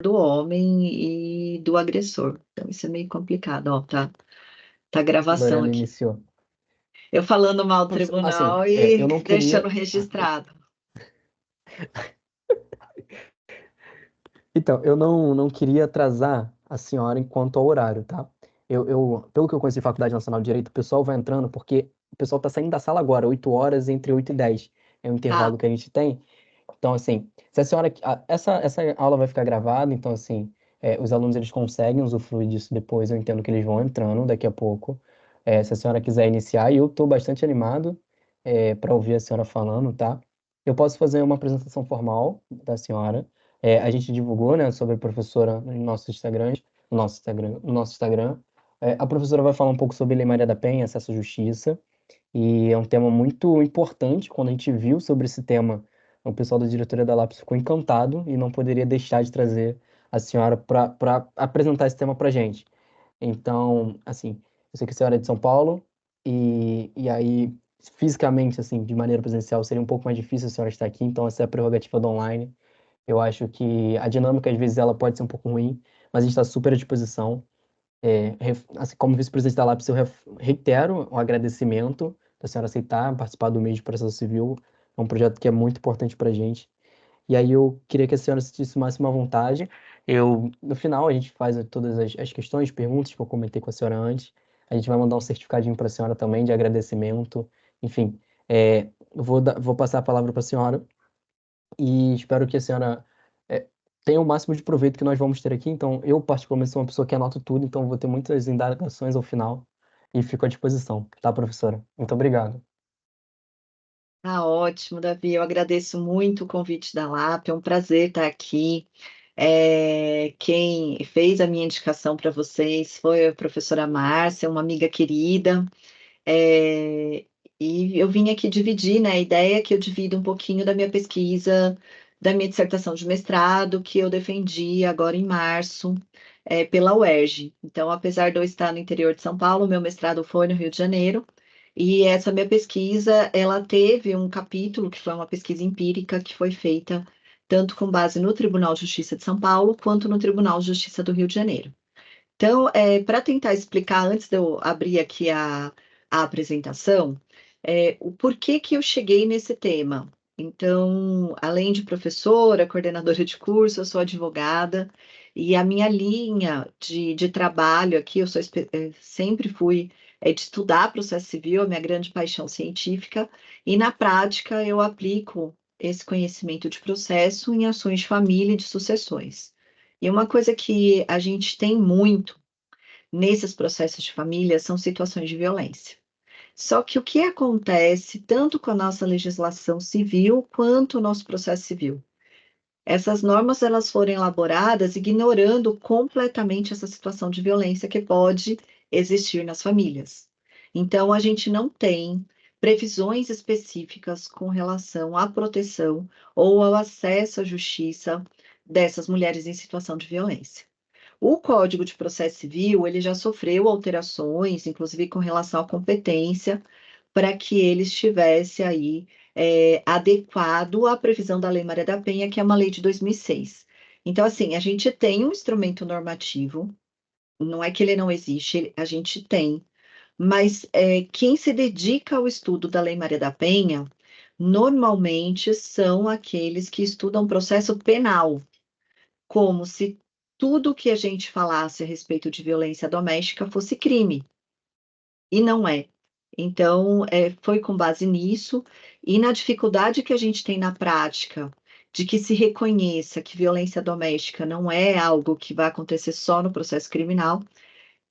do homem e do agressor. Então, isso é meio complicado. Ó, tá a gravação Lorena aqui. iniciou. Eu falando mal do Assim, tribunal eu e não deixando queria. registrado. Então, eu não queria atrasar a senhora enquanto ao horário, tá? Pelo que eu conheço de Faculdade Nacional de Direito, o pessoal vai entrando porque o pessoal tá saindo da sala agora, 8 horas, entre 8 e 10. É o Tá. intervalo que a gente tem. Então, assim, se a senhora. Essa aula vai ficar gravada, então, assim, os alunos eles conseguem usufruir disso depois. Eu entendo que eles vão entrando daqui a pouco. Se a senhora quiser iniciar, e eu estou bastante animado para ouvir a senhora falando, tá? Eu posso fazer uma apresentação formal da senhora. A gente divulgou, né, sobre a professora no nosso Instagram, no nosso Instagram. A professora vai falar um pouco sobre Lei Maria da Penha, acesso à justiça. E é um tema muito importante. Quando a gente viu sobre esse tema, o pessoal da diretoria da Lápis ficou encantado e não poderia deixar de trazer a senhora para apresentar esse tema para a gente. Então, assim, eu sei que a senhora é de São Paulo e aí, fisicamente, assim, de maneira presencial, seria um pouco mais difícil a senhora estar aqui. Então, essa é a prerrogativa do online. Eu acho que a dinâmica, às vezes, ela pode ser um pouco ruim, mas a gente está super à disposição. Assim, como vice-presidente da Lápis, eu reitero o agradecimento da senhora aceitar participar do mês de processo civil. É um projeto que é muito importante para a gente. E aí eu queria que a senhora se sentisse máxima vontade. No final, a gente faz todas as questões, perguntas que eu comentei com a senhora antes. A gente vai mandar um certificadinho para a senhora também de agradecimento. Enfim, vou passar a palavra para a senhora e espero que a senhora tenha o máximo de proveito que nós vamos ter aqui. Então, eu particularmente sou uma pessoa que anoto tudo, então vou ter muitas indagações ao final e fico à disposição, tá, professora? Muito obrigado. Tá ótimo, Davi. Eu agradeço muito o convite da LAP. É um prazer estar aqui. Quem fez a minha indicação para vocês foi a professora Márcia, uma amiga querida. É, e eu vim aqui dividir, né, a ideia que eu divido um pouquinho da minha pesquisa, da minha dissertação de mestrado, que eu defendi agora em março, pela UERJ. Então, apesar de eu estar no interior de São Paulo, meu mestrado foi no Rio de Janeiro, e essa minha pesquisa, ela teve um capítulo que foi uma pesquisa empírica que foi feita tanto com base no Tribunal de Justiça de São Paulo quanto no Tribunal de Justiça do Rio de Janeiro. Então, para tentar explicar, antes de eu abrir aqui a apresentação, o porquê que eu cheguei nesse tema. Então, além de professora, coordenadora de curso, eu sou advogada, e a minha linha de trabalho aqui, sempre fui de estudar processo civil, a minha grande paixão científica, e na prática eu aplico esse conhecimento de processo em ações de família e de sucessões. E uma coisa que a gente tem muito nesses processos de família são situações de violência. Só que o que acontece tanto com a nossa legislação civil quanto o nosso processo civil? Essas normas elas foram elaboradas ignorando completamente essa situação de violência que pode existir nas famílias. Então, a gente não tem previsões específicas com relação à proteção ou ao acesso à justiça dessas mulheres em situação de violência. O Código de Processo Civil, ele já sofreu alterações, inclusive com relação à competência, para que ele estivesse aí adequado à previsão da Lei Maria da Penha, que é uma lei de 2006. Então, assim, a gente tem um instrumento normativo, não é que ele não existe, a gente tem, mas quem se dedica ao estudo da Lei Maria da Penha, normalmente são aqueles que estudam processo penal, como se tudo que a gente falasse a respeito de violência doméstica fosse crime, e não é. Então, foi com base nisso e na dificuldade que a gente tem na prática de que se reconheça que violência doméstica não é algo que vai acontecer só no processo criminal,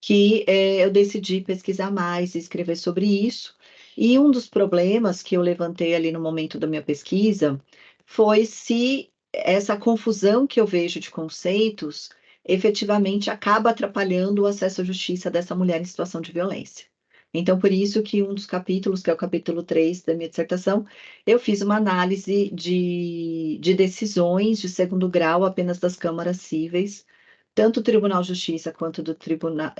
que eu decidi pesquisar mais e escrever sobre isso. E um dos problemas que eu levantei ali no momento da minha pesquisa foi se essa confusão que eu vejo de conceitos efetivamente acaba atrapalhando o acesso à justiça dessa mulher em situação de violência. Então, por isso que um dos capítulos, que é o capítulo 3 da minha dissertação, eu fiz uma análise de decisões de segundo grau apenas das câmaras cíveis, tanto do Tribunal de Justiça quanto do Tribunal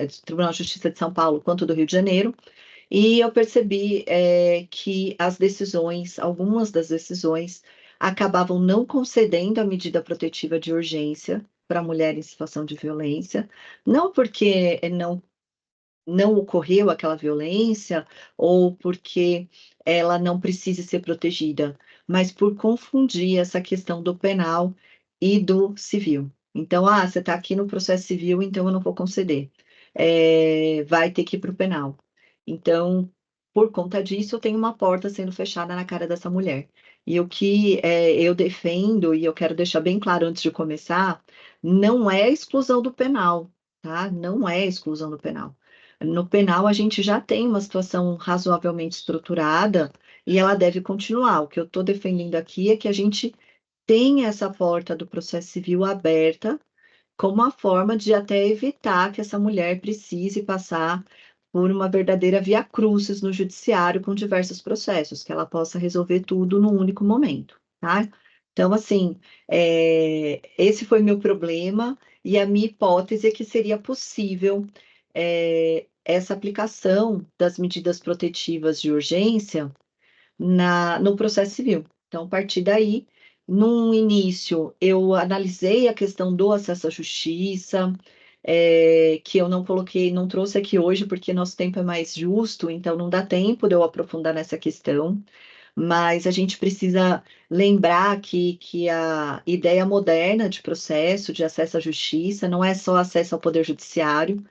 de Justiça de São Paulo, quanto do Rio de Janeiro, e eu percebi que as decisões, algumas das decisões, acabavam não concedendo a medida protetiva de urgência, para a mulher em situação de violência, não porque não ocorreu aquela violência ou porque ela não precise ser protegida, mas por confundir essa questão do penal e do civil. Então, você está aqui no processo civil, então eu não vou conceder. Vai ter que ir para o penal. Então, por conta disso, eu tenho uma porta sendo fechada na cara dessa mulher. E o que eu defendo, e eu quero deixar bem claro antes de começar, não é exclusão do penal, tá? Não é exclusão do penal. No penal, a gente já tem uma situação razoavelmente estruturada e ela deve continuar. O que eu estou defendendo aqui é que a gente tenha essa porta do processo civil aberta como uma forma de até evitar que essa mulher precise passar por uma verdadeira via-crucis no judiciário com diversos processos, que ela possa resolver tudo num único momento, tá? Então, assim, esse foi meu problema e a minha hipótese é que seria possível essa aplicação das medidas protetivas de urgência no processo civil. Então, a partir daí, num início, eu analisei a questão do acesso à justiça, que eu não coloquei, não trouxe aqui hoje, porque nosso tempo é mais justo, então não dá tempo de eu aprofundar nessa questão, mas a gente precisa lembrar que a ideia moderna de processo, de acesso à justiça, não é só acesso ao poder judiciário,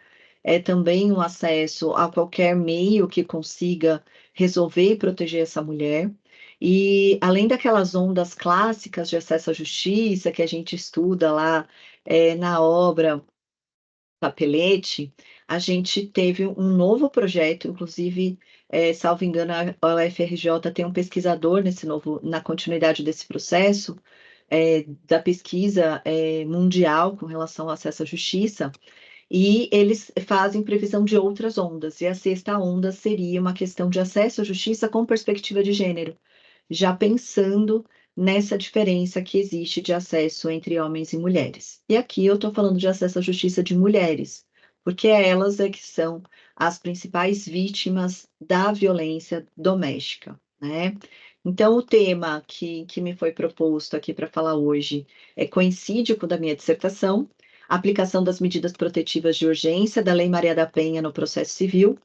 é também um acesso a qualquer meio que consiga resolver e proteger essa mulher. E além daquelas ondas clássicas de acesso à justiça que a gente estuda lá na obra Papelete, a gente teve um novo projeto, inclusive, salvo engano, a UFRJ tem um pesquisador na continuidade desse processo, da pesquisa mundial com relação ao acesso à justiça, e eles fazem previsão de outras ondas, e a sexta onda seria uma questão de acesso à justiça com perspectiva de gênero, já pensando nessa diferença que existe de acesso entre homens e mulheres. E aqui eu estou falando de acesso à justiça de mulheres, porque elas é que são as principais vítimas da violência doméstica, né? Então, o tema que me foi proposto aqui para falar hoje coincide com o da minha dissertação, aplicação das medidas protetivas de urgência da Lei Maria da Penha no processo civil,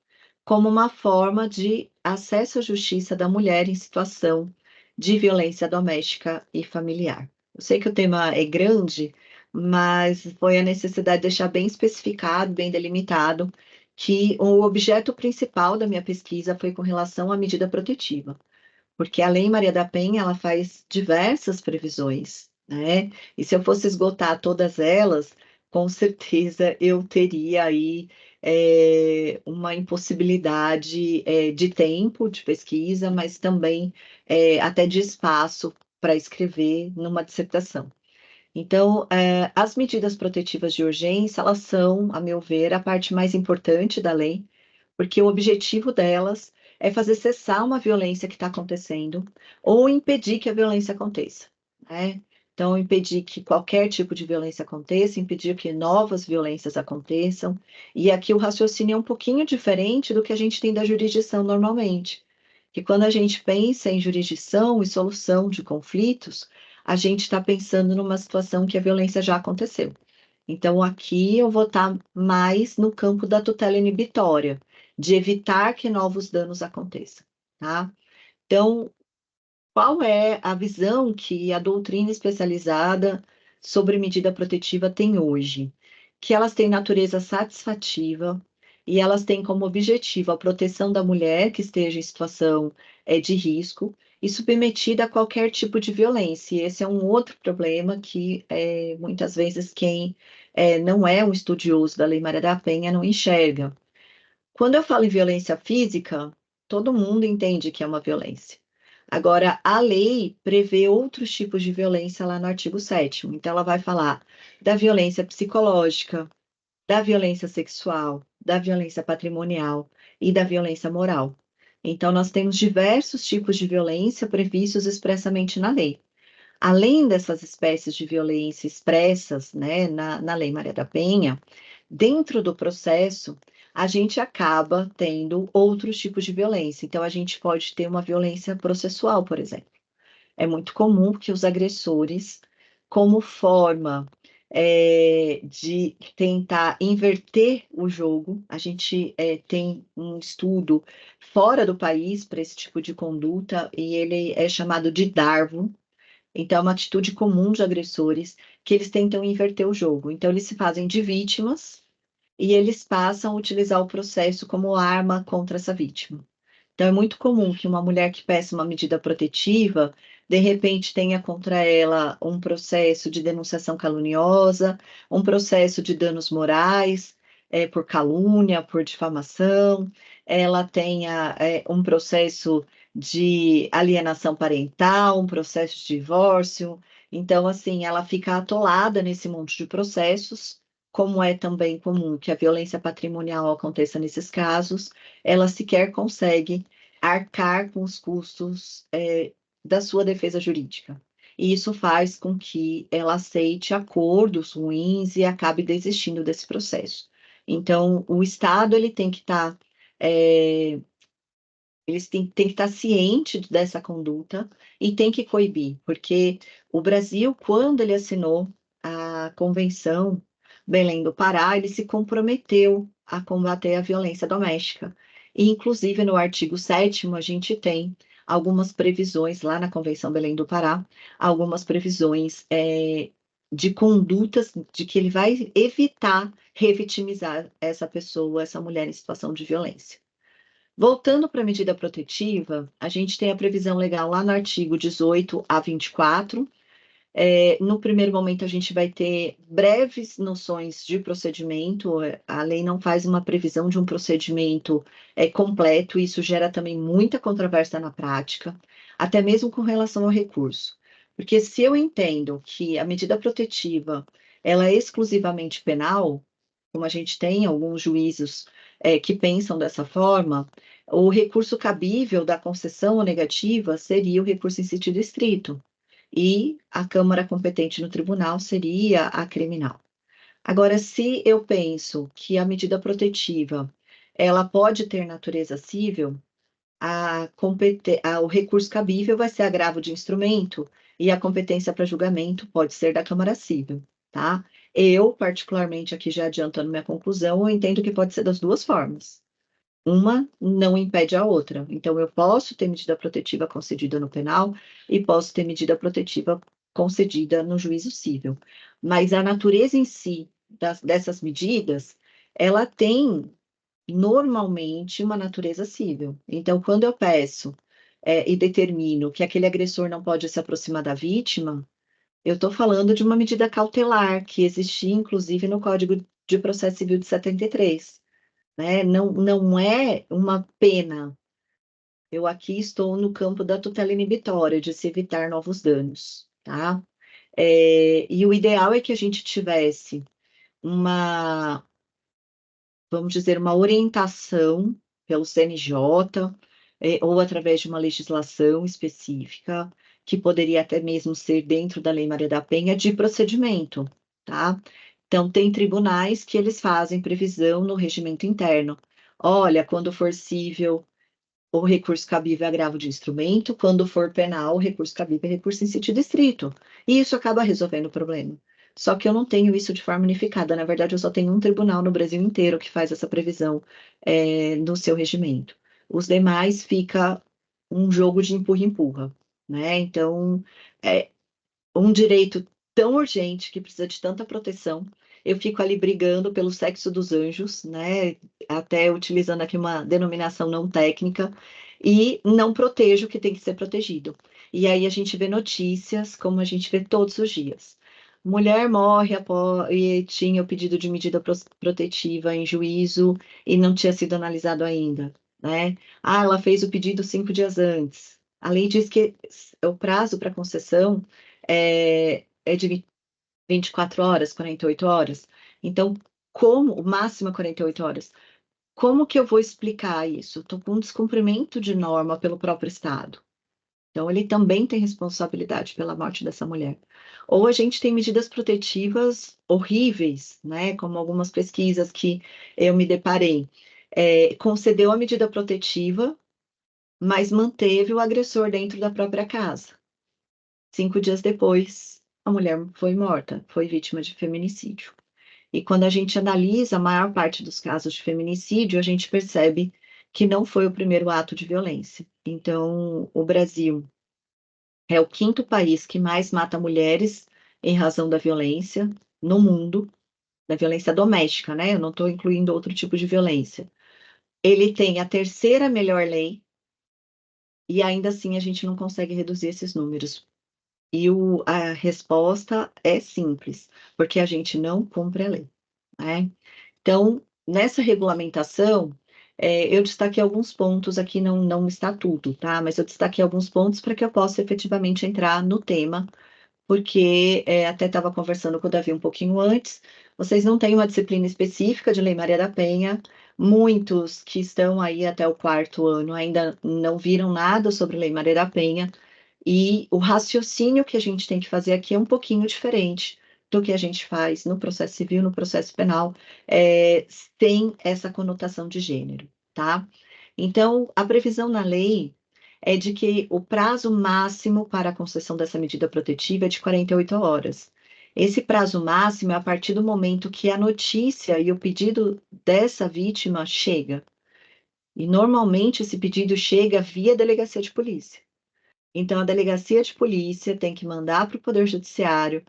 como uma forma de acesso à justiça da mulher em situação de violência doméstica e familiar. Eu sei que o tema é grande, mas foi a necessidade de deixar bem especificado, bem delimitado, que o objeto principal da minha pesquisa foi com relação à medida protetiva, porque a Lei Maria da Penha, ela faz diversas previsões, né? E se eu fosse esgotar todas elas, com certeza eu teria aí uma impossibilidade de tempo de pesquisa, mas também até de espaço para escrever numa dissertação. Então, as medidas protetivas de urgência, elas são, a meu ver, a parte mais importante da lei, porque o objetivo delas é fazer cessar uma violência que está acontecendo ou impedir que a violência aconteça, né? Então, impedir que qualquer tipo de violência aconteça, impedir que novas violências aconteçam. E aqui o raciocínio é um pouquinho diferente do que a gente tem da jurisdição normalmente. Que quando a gente pensa em jurisdição e solução de conflitos, a gente está pensando numa situação que a violência já aconteceu. Então, aqui eu vou estar mais no campo da tutela inibitória, de evitar que novos danos aconteçam, tá? Então, qual é a visão que a doutrina especializada sobre medida protetiva tem hoje? Que elas têm natureza satisfativa e elas têm como objetivo a proteção da mulher que esteja em situação de risco e submetida a qualquer tipo de violência. E esse é um outro problema que muitas vezes quem não é um estudioso da Lei Maria da Penha não enxerga. Quando eu falo em violência física, todo mundo entende que é uma violência. Agora, a lei prevê outros tipos de violência lá no artigo 7º. Então, ela vai falar da violência psicológica, da violência sexual, da violência patrimonial e da violência moral. Então, nós temos diversos tipos de violência previstos expressamente na lei. Além dessas espécies de violência expressas, né, na Lei Maria da Penha, dentro do processo, a gente acaba tendo outros tipos de violência. Então, a gente pode ter uma violência processual, por exemplo. É muito comum que os agressores, como forma de tentar inverter o jogo. A gente tem um estudo fora do país para esse tipo de conduta, e ele é chamado de Darvo. Então, é uma atitude comum de agressores que eles tentam inverter o jogo. Então, eles se fazem de vítimas e eles passam a utilizar o processo como arma contra essa vítima. Então, é muito comum que uma mulher que peça uma medida protetiva, de repente, tenha contra ela um processo de denunciação caluniosa, um processo de danos morais, por calúnia, por difamação, ela tenha, um processo de alienação parental, um processo de divórcio. Então, assim, ela fica atolada nesse monte de processos, como é também comum que a violência patrimonial aconteça nesses casos, ela sequer consegue arcar com os custos, da sua defesa jurídica. E isso faz com que ela aceite acordos ruins e acabe desistindo desse processo. Então, o Estado ele tem que estar, eles têm que estar ciente dessa conduta e tem que coibir, porque o Brasil, quando ele assinou a Convenção Belém do Pará, ele se comprometeu a combater a violência doméstica. E, inclusive, no artigo 7º, a gente tem algumas previsões lá na Convenção Belém do Pará, algumas previsões de condutas de que ele vai evitar revitimizar essa pessoa, essa mulher em situação de violência. Voltando para a medida protetiva, a gente tem a previsão legal lá no artigo 18 a 24. No primeiro momento, a gente vai ter breves noções de procedimento. A lei não faz uma previsão de um procedimento completo, e isso gera também muita controvérsia na prática, até mesmo com relação ao recurso. Porque se eu entendo que a medida protetiva ela é exclusivamente penal, como a gente tem alguns juízos que pensam dessa forma, o recurso cabível da concessão ou negativa seria o recurso em sentido estrito, e a Câmara competente no tribunal seria a criminal. Agora, se eu penso que a medida protetiva ela pode ter natureza civil, o recurso cabível vai ser agravo de instrumento e a competência para julgamento pode ser da Câmara Civil, tá? Eu, particularmente, aqui já adiantando minha conclusão, eu entendo que pode ser das duas formas. Uma não impede a outra. Então, eu posso ter medida protetiva concedida no penal e posso ter medida protetiva concedida no juízo civil. Mas a natureza em si dessas medidas, ela tem normalmente uma natureza civil. Então, quando eu peço e determino que aquele agressor não pode se aproximar da vítima, eu estou falando de uma medida cautelar que existia, inclusive, no Código de Processo Civil de 73, né? Não, não é uma pena. Eu aqui estou no campo da tutela inibitória, de se evitar novos danos, tá? E o ideal é que a gente tivesse uma, vamos dizer, uma orientação pelo CNJ, ou através de uma legislação específica, que poderia até mesmo ser dentro da Lei Maria da Penha, de procedimento, tá? Então, tem tribunais que eles fazem previsão no regimento interno. Olha, quando for cível, o recurso cabível é agravo de instrumento, quando for penal, o recurso cabível é recurso em sentido estrito. E isso acaba resolvendo o problema. Só que eu não tenho isso de forma unificada. Na verdade, eu só tenho um tribunal no Brasil inteiro que faz essa previsão no seu regimento. Os demais fica um jogo de empurra-empurra, né? Então, é um direito tão urgente que precisa de tanta proteção. Eu fico ali brigando pelo sexo dos anjos, né? Até utilizando aqui uma denominação não técnica, e não protejo o que tem que ser protegido. E aí a gente vê notícias, como a gente vê todos os dias. Mulher morre e tinha o pedido de medida protetiva em juízo e não tinha sido analisado ainda, né? Ah, ela fez o pedido 5 dias antes. A lei diz que o prazo para concessão é de 24 horas, 48 horas. Então, como, o máximo é 48 horas. Como que eu vou explicar isso? Estou com um descumprimento de norma pelo próprio Estado. Então, ele também tem responsabilidade pela morte dessa mulher. Ou a gente tem medidas protetivas horríveis, né? Como algumas pesquisas que eu me deparei. Concedeu a medida protetiva, mas manteve o agressor dentro da própria casa. 5 dias depois, a mulher foi morta, foi vítima de feminicídio. E quando a gente analisa a maior parte dos casos de feminicídio, a gente percebe que não foi o primeiro ato de violência. Então, o Brasil é o quinto país que mais mata mulheres em razão da violência no mundo, da violência doméstica, né? Eu não estou incluindo outro tipo de violência. Ele tem a terceira melhor lei e ainda assim a gente não consegue reduzir esses números. E a resposta é simples, porque a gente não cumpre a lei, né? Então, nessa regulamentação, eu destaquei alguns pontos aqui, não está tudo, tá? Mas eu destaquei alguns pontos para que eu possa efetivamente entrar no tema, porque até estava conversando com o Davi um pouquinho antes, vocês não têm uma disciplina específica de Lei Maria da Penha, muitos que estão aí até o quarto ano ainda não viram nada sobre Lei Maria da Penha, e o raciocínio que a gente tem que fazer aqui é um pouquinho diferente do que a gente faz no processo civil, no processo penal, tem essa conotação de gênero, tá? Então, a previsão na lei é de que o prazo máximo para a concessão dessa medida protetiva é de 48 horas. Esse prazo máximo é a partir do momento que a notícia e o pedido dessa vítima chega. E normalmente esse pedido chega via delegacia de polícia. Então, a delegacia de polícia tem que mandar para o Poder Judiciário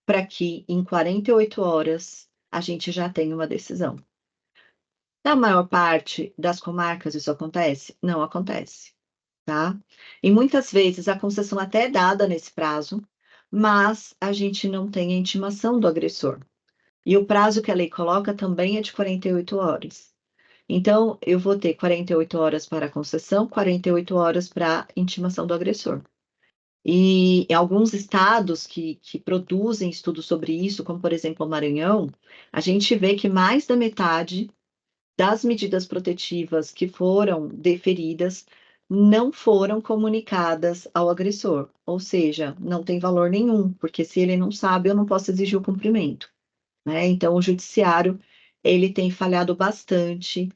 para que em 48 horas a gente já tenha uma decisão. Na maior parte das comarcas isso acontece? Não acontece, tá? E muitas vezes a concessão até é dada nesse prazo, mas a gente não tem a intimação do agressor. E o prazo que a lei coloca também é de 48 horas. Então, eu vou ter 48 horas para a concessão, 48 horas para a intimação do agressor. E em alguns estados que produzem estudos sobre isso, como por exemplo o Maranhão, a gente vê que mais da metade das medidas protetivas que foram deferidas não foram comunicadas ao agressor, ou seja, não tem valor nenhum, porque se ele não sabe, eu não posso exigir o cumprimento, né? Então, o judiciário ele tem falhado bastante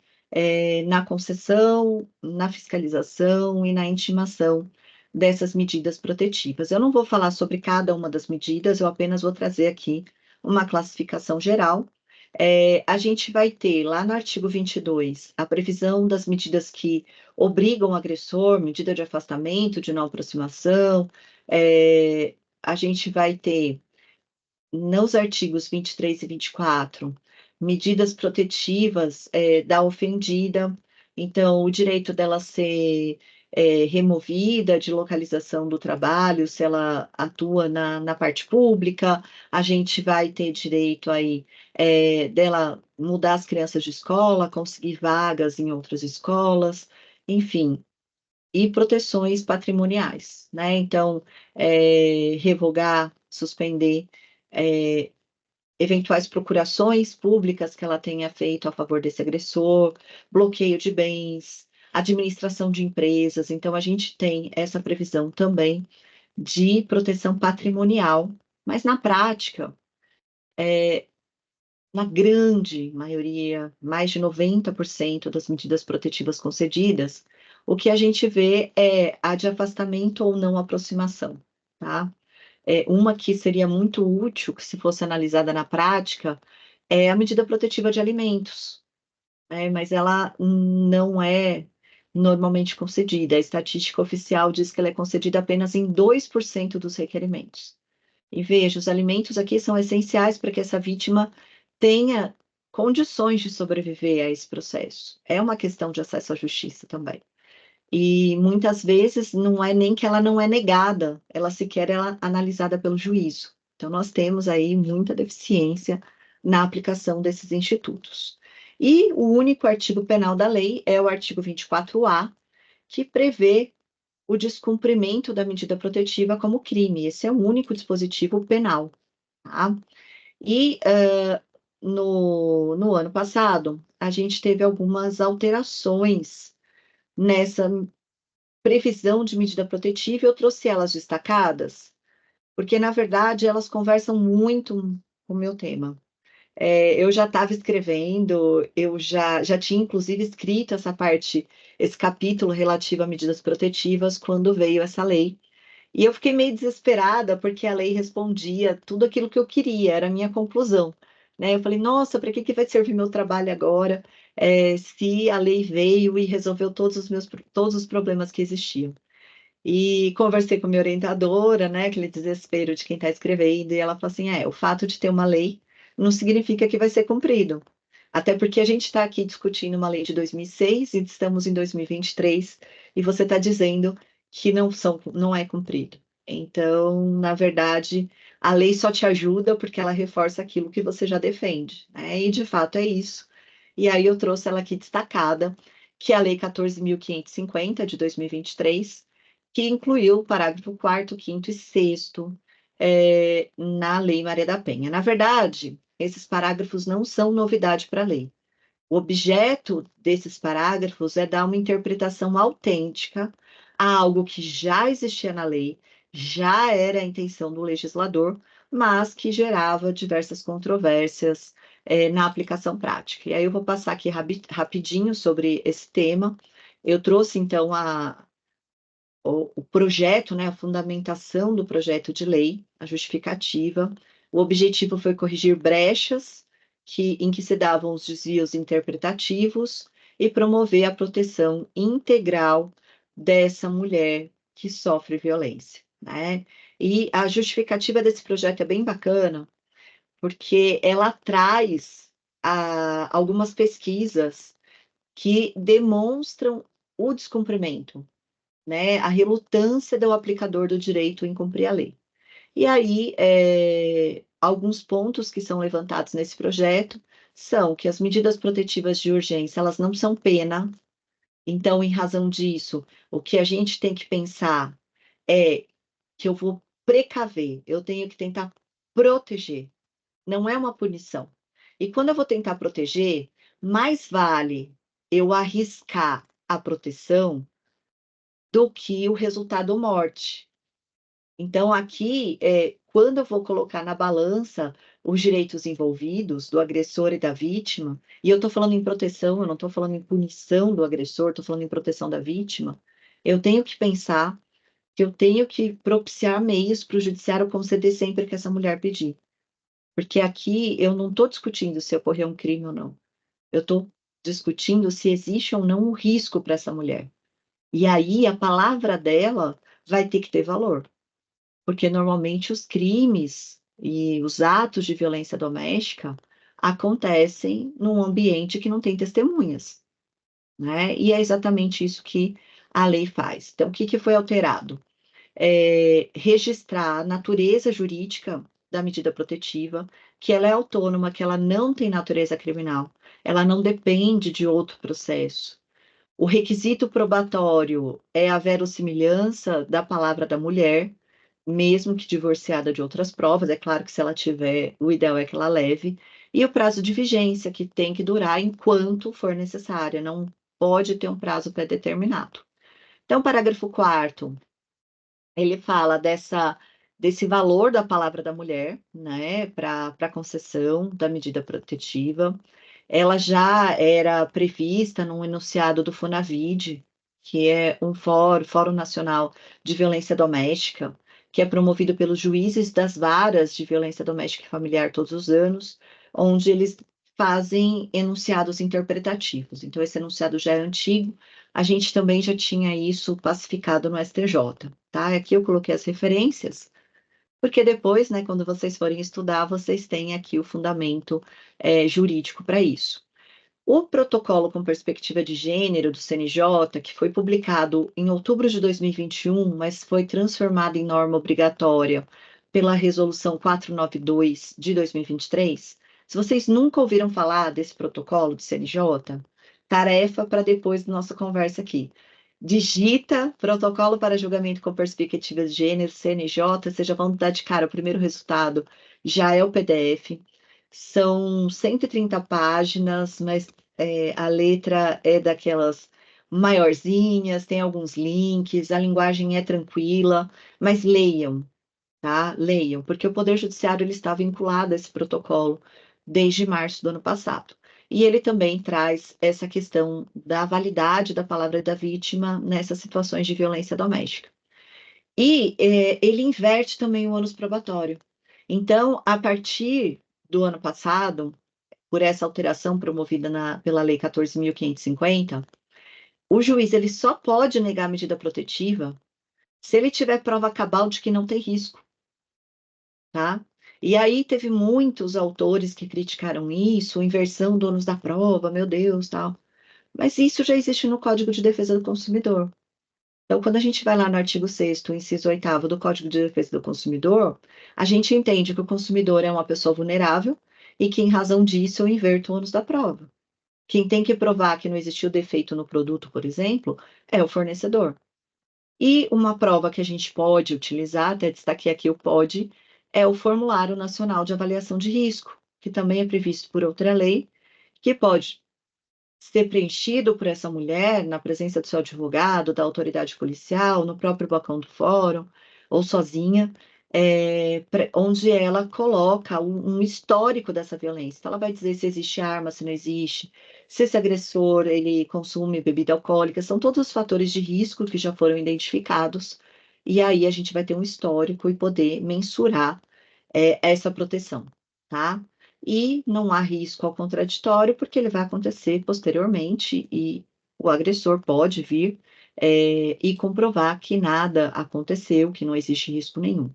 na concessão, na fiscalização e na intimação dessas medidas protetivas. Eu não vou falar sobre cada uma das medidas, eu apenas vou trazer aqui uma classificação geral. A gente vai ter lá no artigo 22 a previsão das medidas que obrigam o agressor, medida de afastamento, de não aproximação. A gente vai ter nos artigos 23 e 24, medidas protetivas da ofendida, então, o direito dela ser removida de localização do trabalho, se ela atua na parte pública, a gente vai ter direito aí dela mudar as crianças de escola, conseguir vagas em outras escolas, enfim, e proteções patrimoniais, né? Então, revogar, suspender eventuais procurações públicas que ela tenha feito a favor desse agressor, bloqueio de bens, administração de empresas. Então, a gente tem essa previsão também de proteção patrimonial, mas na prática, na grande maioria, mais de 90% das medidas protetivas concedidas, o que a gente vê é a de afastamento ou não aproximação, tá? Uma que seria muito útil, que se fosse analisada na prática, é a medida protetiva de alimentos, né? Mas ela não é normalmente concedida. A estatística oficial diz que ela é concedida apenas em 2% dos requerimentos. E veja, os alimentos aqui são essenciais para que essa vítima tenha condições de sobreviver a esse processo. É uma questão de acesso à justiça também. E muitas vezes não é nem que ela não é negada, ela sequer é analisada pelo juízo. Então, nós temos aí muita deficiência na aplicação desses institutos. E o único artigo penal da lei é o artigo 24A, que prevê o descumprimento da medida protetiva como crime. Esse é o único dispositivo penal, tá? E no ano passado, a gente teve algumas alterações nessa previsão de medida protetiva, eu trouxe elas destacadas, porque, na verdade, elas conversam muito com o meu tema. Eu já estava escrevendo, eu já tinha, inclusive, escrito essa parte, esse capítulo relativo a medidas protetivas, quando veio essa lei. E eu fiquei meio desesperada porque a lei respondia tudo aquilo que eu queria, era a minha conclusão, né? Eu falei, nossa, para que que vai servir meu trabalho agora, se a lei veio e resolveu todos os problemas que existiam? E conversei com a minha orientadora, né? Aquele desespero de quem está escrevendo, e ela falou assim: o fato de ter uma lei não significa que vai ser cumprido. Até porque a gente está aqui discutindo uma lei de 2006 e estamos em 2023, e você está dizendo que não é cumprido. Então, na verdade, a lei só te ajuda porque ela reforça aquilo que você já defende, né? E de fato é isso. E aí eu trouxe ela aqui destacada, que é a Lei 14.550 de 2023, que incluiu o parágrafo 4º, 5º e 6º na Lei Maria da Penha. Na verdade, esses parágrafos não são novidade para a lei. O objeto desses parágrafos é dar uma interpretação autêntica a algo que já existia na lei, já era a intenção do legislador, mas que gerava diversas controvérsias, na aplicação prática. E aí eu vou passar aqui rapidinho sobre esse tema. Eu trouxe, então, o projeto, né, a fundamentação do projeto de lei, a justificativa. O objetivo foi corrigir brechas em que se davam os desvios interpretativos e promover a proteção integral dessa mulher que sofre violência, né? E a justificativa desse projeto é bem bacana, porque ela traz algumas pesquisas que demonstram o descumprimento, né, a relutância do aplicador do direito em cumprir a lei. E aí, alguns pontos que são levantados nesse projeto são que as medidas protetivas de urgência, elas não são pena. Então, em razão disso, o que a gente tem que pensar é que eu vou precaver, eu tenho que tentar proteger, não é uma punição. E quando eu vou tentar proteger, mais vale eu arriscar a proteção do que o resultado morte. Então, aqui, quando eu vou colocar na balança os direitos envolvidos, do agressor e da vítima, e eu estou falando em proteção, eu não estou falando em punição do agressor, estou falando em proteção da vítima, eu tenho que pensar que eu tenho que propiciar meios para o judiciário conceder sempre que essa mulher pedir. Porque aqui eu não estou discutindo se ocorreu um crime ou não. Eu estou discutindo se existe ou não um risco para essa mulher. E aí a palavra dela vai ter que ter valor, porque normalmente os crimes e os atos de violência doméstica acontecem num ambiente que não tem testemunhas, né? E é exatamente isso que a lei faz. Então, o que que foi alterado? Registrar a natureza jurídica da medida protetiva, que ela é autônoma, que ela não tem natureza criminal, ela não depende de outro processo. O requisito probatório é a verossimilhança da palavra da mulher, mesmo que divorciada de outras provas. É claro que se ela tiver, o ideal é que ela leve. E o prazo de vigência, que tem que durar enquanto for necessária, não pode ter um prazo pré-determinado. Então, parágrafo 4º, ele fala desse valor da palavra da mulher, né, para a concessão da medida protetiva. Ela já era prevista num enunciado do FONAVID, que é um Fórum Nacional de Violência Doméstica, que é promovido pelos juízes das varas de violência doméstica e familiar todos os anos, onde eles fazem enunciados interpretativos. Então, esse enunciado já é antigo, a gente também já tinha isso pacificado no STJ, tá? Aqui eu coloquei as referências, porque depois, né, quando vocês forem estudar, vocês têm aqui o fundamento jurídico para isso. O protocolo com perspectiva de gênero do CNJ, que foi publicado em outubro de 2021, mas foi transformado em norma obrigatória pela Resolução 492 de 2023, se vocês nunca ouviram falar desse protocolo do CNJ, tarefa para depois da nossa conversa aqui. Digita protocolo para julgamento com perspectiva de gênero, CNJ, vocês já vão dar de cara, o primeiro resultado já é o PDF. São 130 páginas, mas a letra é daquelas maiorzinhas, tem alguns links, a linguagem é tranquila, mas leiam, tá? Leiam, porque o Poder Judiciário ele está vinculado a esse protocolo desde março do ano passado. E ele também traz essa questão da validade da palavra da vítima nessas situações de violência doméstica. E ele inverte também o ônus probatório. Então, a partir do ano passado, por essa alteração promovida pela Lei 14.550, o juiz ele só pode negar a medida protetiva se ele tiver prova cabal de que não tem risco, tá? E aí teve muitos autores que criticaram isso, inversão do ônus da prova, meu Deus, tal. Mas isso já existe no Código de Defesa do Consumidor. Então, quando a gente vai lá no artigo 6º, inciso 8º do Código de Defesa do Consumidor, a gente entende que o consumidor é uma pessoa vulnerável e que, em razão disso, eu inverto o ônus da prova. Quem tem que provar que não existiu defeito no produto, por exemplo, é o fornecedor. E uma prova que a gente pode utilizar, até destaquei aqui o POD, é o Formulário Nacional de Avaliação de Risco, que também é previsto por outra lei, que pode ser preenchido por essa mulher na presença do seu advogado, da autoridade policial, no próprio balcão do fórum, ou sozinha, onde ela coloca um histórico dessa violência. Então, ela vai dizer se existe arma, se não existe, se esse agressor ele consome bebida alcoólica, são todos os fatores de risco que já foram identificados, e aí a gente vai ter um histórico e poder mensurar essa proteção, tá? E não há risco ao contraditório, porque ele vai acontecer posteriormente e o agressor pode vir e comprovar que nada aconteceu, que não existe risco nenhum.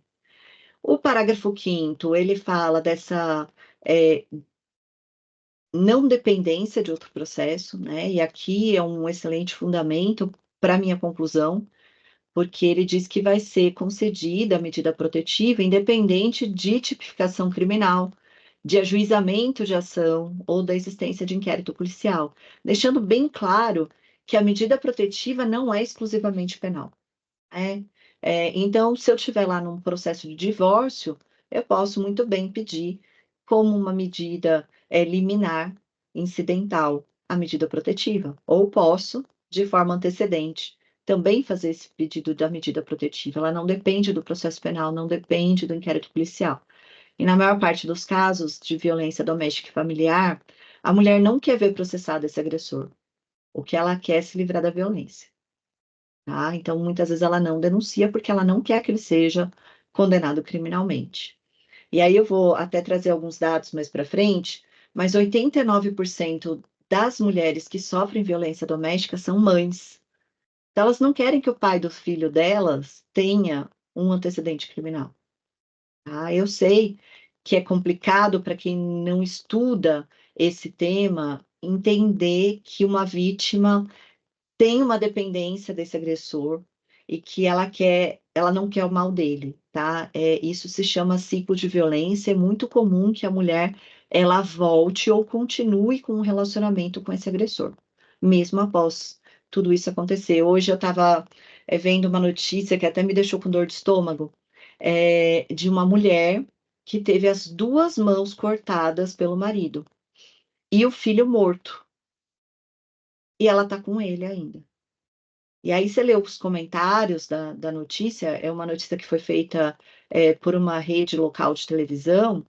O parágrafo 5º, ele fala dessa não dependência de outro processo, né? E aqui é um excelente fundamento para a minha conclusão, porque ele diz que vai ser concedida a medida protetiva independente de tipificação criminal, de ajuizamento de ação ou da existência de inquérito policial, deixando bem claro que a medida protetiva não é exclusivamente penal. Né? Então, se eu estiver lá num processo de divórcio, eu posso muito bem pedir como uma medida liminar incidental a medida protetiva, ou posso, de forma antecedente, também fazer esse pedido da medida protetiva. Ela não depende do processo penal, não depende do inquérito policial. E na maior parte dos casos de violência doméstica e familiar, a mulher não quer ver processado esse agressor. O que ela quer é se livrar da violência. Tá? Então, muitas vezes ela não denuncia porque ela não quer que ele seja condenado criminalmente. E aí eu vou até trazer alguns dados mais para frente, mas 89% das mulheres que sofrem violência doméstica são mães. Então, elas não querem que o pai do filho delas tenha um antecedente criminal. Tá? Eu sei que é complicado para quem não estuda esse tema entender que uma vítima tem uma dependência desse agressor e que ela não quer o mal dele, tá? Isso se chama ciclo de violência. É muito comum que a mulher ela volte ou continue com um relacionamento com esse agressor, mesmo após tudo isso acontecer. Hoje eu estava vendo uma notícia que até me deixou com dor de estômago, de uma mulher que teve as duas mãos cortadas pelo marido e o filho morto, e ela está com ele ainda. E aí você lê os comentários da notícia, é uma notícia que foi feita por uma rede local de televisão,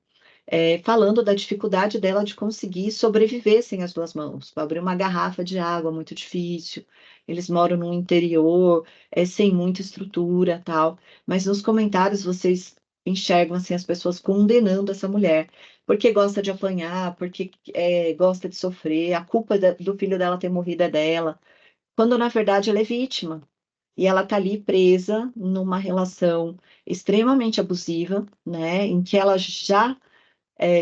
falando da dificuldade dela de conseguir sobreviver sem as duas mãos. Para abrir uma garrafa de água, muito difícil. Eles moram no interior, sem muita estrutura, tal. Mas nos comentários vocês enxergam assim as pessoas condenando essa mulher, porque gosta de apanhar, porque gosta de sofrer, a culpa do filho dela ter morrido é dela, quando na verdade ela é vítima. E ela está ali presa numa relação extremamente abusiva, né, em que ela já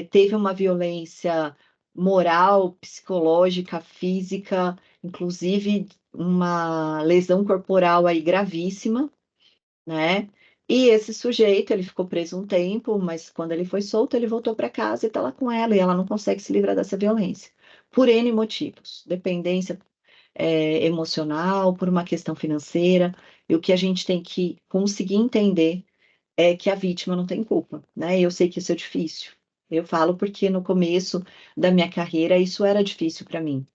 teve uma violência moral, psicológica, física, inclusive uma lesão corporal aí gravíssima, né? E esse sujeito, ele ficou preso um tempo, mas quando ele foi solto, ele voltou para casa e está lá com ela, e ela não consegue se livrar dessa violência, por N motivos, dependência emocional, por uma questão financeira, e o que a gente tem que conseguir entender é que a vítima não tem culpa, né? Eu sei que isso é difícil. Eu falo porque no começo da minha carreira isso era difícil para mim.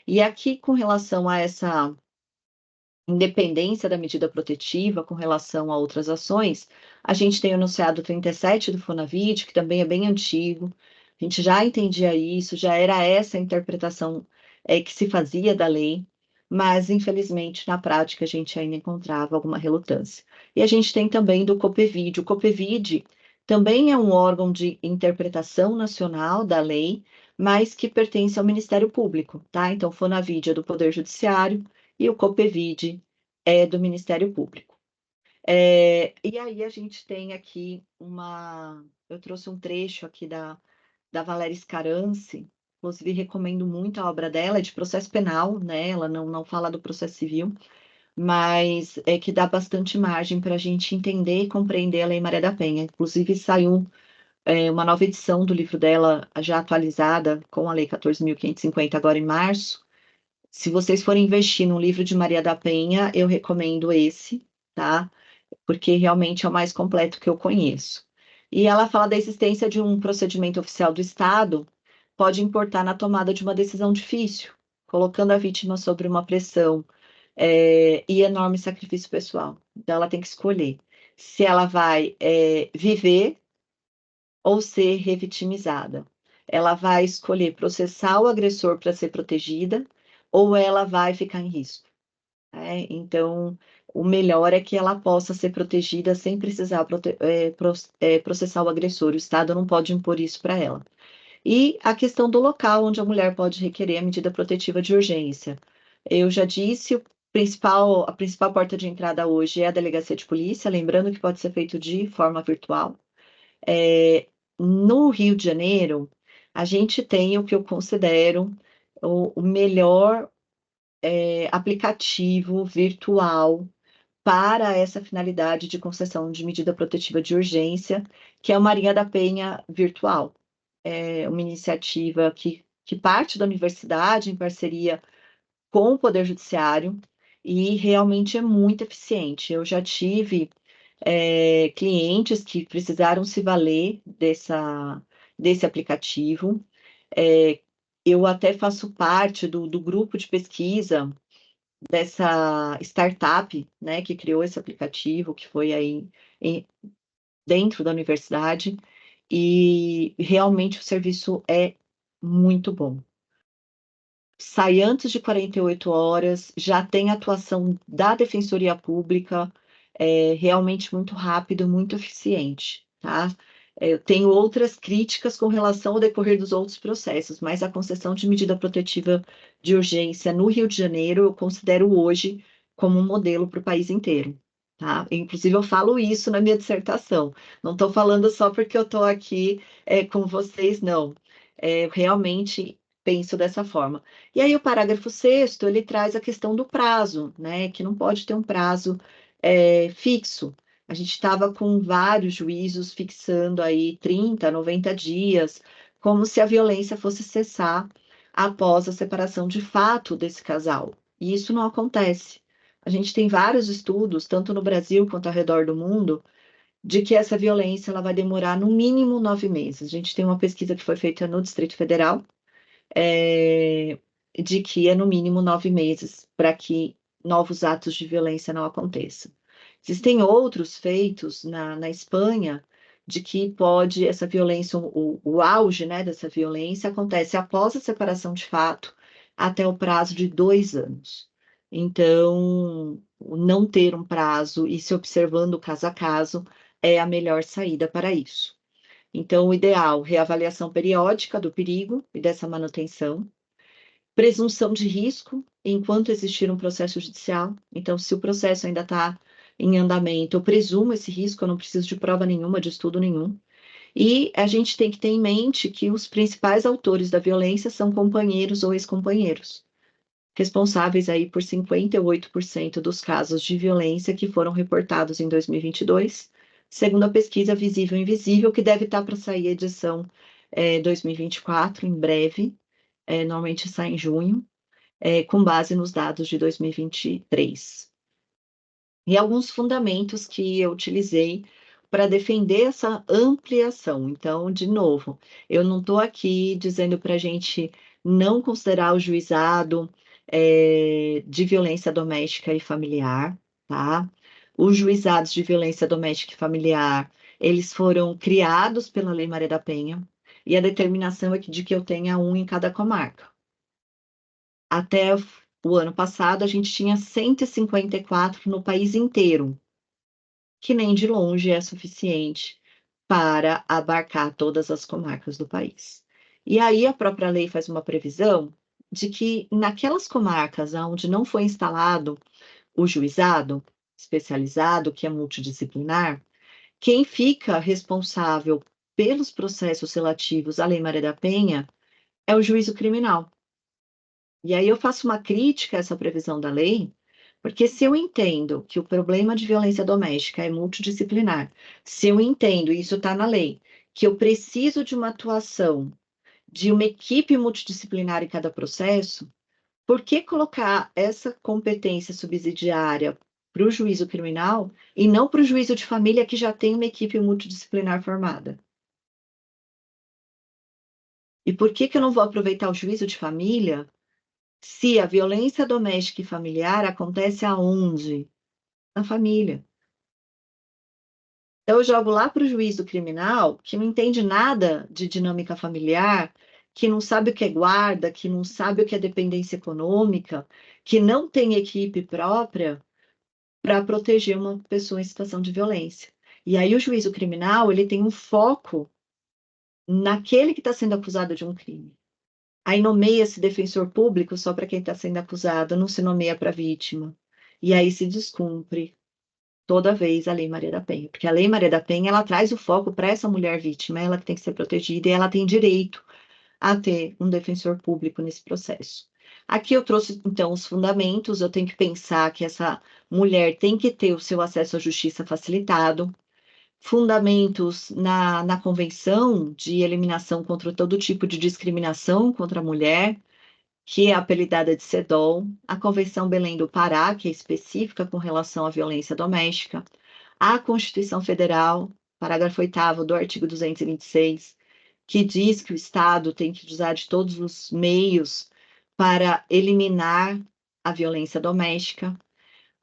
E aqui, com relação a essa independência da medida protetiva, com relação a outras ações, a gente tem o enunciado 37 do Fonavit, que também é bem antigo. A gente já entendia isso, já era essa a interpretação que se fazia da lei. mas infelizmente na prática a gente ainda encontrava alguma relutância. E a gente tem também do COPEVID. O COPEVID também é um órgão de interpretação nacional da lei, mas que pertence ao Ministério Público, tá? Então, o Fonavide é do Poder Judiciário e o COPEVID é do Ministério Público. E aí a gente tem aqui eu trouxe um trecho aqui da Valéria Scarance, inclusive recomendo muito a obra dela, é de processo penal, né? Ela não fala do processo civil, mas é que dá bastante margem para a gente entender e compreender a Lei Maria da Penha. Inclusive, saiu uma nova edição do livro dela, já atualizada, com a Lei 14.550, agora em março. Se vocês forem investir no livro de Maria da Penha, eu recomendo esse, tá? Porque realmente é o mais completo que eu conheço. E ela fala da existência de um procedimento oficial do Estado, pode importar na tomada de uma decisão difícil, colocando a vítima sobre uma pressão, e enorme sacrifício pessoal. Então, ela tem que escolher se ela vai, viver ou ser revitimizada. Ela vai escolher processar o agressor para ser protegida ou ela vai ficar em risco. Então, o melhor é que ela possa ser protegida sem precisar processar o agressor. O Estado não pode impor isso para ela. E a questão do local onde a mulher pode requerer a medida protetiva de urgência. Eu já disse, a principal porta de entrada hoje é a delegacia de polícia, lembrando que pode ser feito de forma virtual. No Rio de Janeiro, a gente tem o que eu considero o melhor aplicativo virtual para essa finalidade de concessão de medida protetiva de urgência, que é o Maria da Penha Virtual. É uma iniciativa que parte da universidade em parceria com o Poder Judiciário e realmente é muito eficiente. Eu já tive clientes que precisaram se valer desse aplicativo. É, eu até faço parte do grupo de pesquisa dessa startup, né, que criou esse aplicativo, que foi aí em- dentro da universidade, e realmente o serviço é muito bom. Sai antes de 48 horas, já tem atuação da Defensoria Pública, realmente muito rápido, muito eficiente, tá? Eu tenho outras críticas com relação ao decorrer dos outros processos, mas a concessão de medida protetiva de urgência no Rio de Janeiro, eu considero hoje como um modelo para o país inteiro, tá? Inclusive, eu falo isso na minha dissertação. Não estou falando só porque eu estou aqui, com vocês, não. Realmente penso dessa forma. E aí o parágrafo 6º, ele traz a questão do prazo, né, que não pode ter um prazo fixo. A gente estava com vários juízos fixando aí 30, 90 dias, como se a violência fosse cessar após a separação de fato desse casal. E isso não acontece. A gente tem vários estudos, tanto no Brasil quanto ao redor do mundo, de que essa violência ela vai demorar no mínimo 9 meses. A gente tem uma pesquisa que foi feita no Distrito Federal, é, de que é no mínimo 9 meses para que novos atos de violência não aconteçam. Existem outros feitos na Espanha de que pode essa violência, o auge, né, dessa violência acontece após a separação de fato, até o prazo de 2 anos. Então, não ter um prazo e se observando caso a caso é a melhor saída para isso. Então, o ideal, reavaliação periódica do perigo e dessa manutenção, presunção de risco enquanto existir um processo judicial. Então, se o processo ainda está em andamento, eu presumo esse risco, eu não preciso de prova nenhuma, de estudo nenhum. E a gente tem que ter em mente que os principais autores da violência são companheiros ou ex-companheiros, responsáveis aí por 58% dos casos de violência que foram reportados em 2022, segundo a pesquisa Visível e Invisível, que deve estar para sair a edição 2024, em breve, normalmente sai em junho, com base nos dados de 2023. E alguns fundamentos que eu utilizei para defender essa ampliação. Então, de novo, eu não estou aqui dizendo para a gente não considerar o juizado de violência doméstica e familiar, tá? Os juizados de violência doméstica e familiar, eles foram criados pela Lei Maria da Penha, e a determinação é de que eu tenha um em cada comarca. Até O ano passado, a gente tinha 154 no país inteiro, que nem de longe é suficiente para abarcar todas as comarcas do país. E aí a própria lei faz uma previsão de que naquelas comarcas onde não foi instalado o juizado especializado, que é multidisciplinar, quem fica responsável pelos processos relativos à Lei Maria da Penha é o juízo criminal. E aí eu faço uma crítica a essa previsão da lei, porque se eu entendo que o problema de violência doméstica é multidisciplinar, se eu entendo, e isso está na lei, que eu preciso de uma atuação de uma equipe multidisciplinar em cada processo, por que colocar essa competência subsidiária para o juízo criminal e não para o juízo de família que já tem uma equipe multidisciplinar formada? E por que que eu não vou aproveitar o juízo de família se a violência doméstica e familiar acontece aonde? Na família. Então, eu jogo lá para o juiz do criminal, que não entende nada de dinâmica familiar, que não sabe o que é guarda, que não sabe o que é dependência econômica, que não tem equipe própria para proteger uma pessoa em situação de violência. E aí, o juízo criminal, ele tem um foco naquele que está sendo acusado de um crime. Aí nomeia-se defensor público só para quem está sendo acusado, não se nomeia para a vítima. E aí se descumpre toda vez a Lei Maria da Penha, porque a Lei Maria da Penha ela traz o foco para essa mulher vítima, ela que tem que ser protegida e ela tem direito a ter um defensor público nesse processo. Aqui eu trouxe então os fundamentos, eu tenho que pensar que essa mulher tem que ter o seu acesso à justiça facilitado, fundamentos na Convenção de Eliminação contra todo tipo de discriminação contra a mulher, que é apelidada de CEDAW, a Convenção Belém do Pará, que é específica com relação à violência doméstica, a Constituição Federal, parágrafo 8º do artigo 226, que diz que o Estado tem que usar de todos os meios para eliminar a violência doméstica.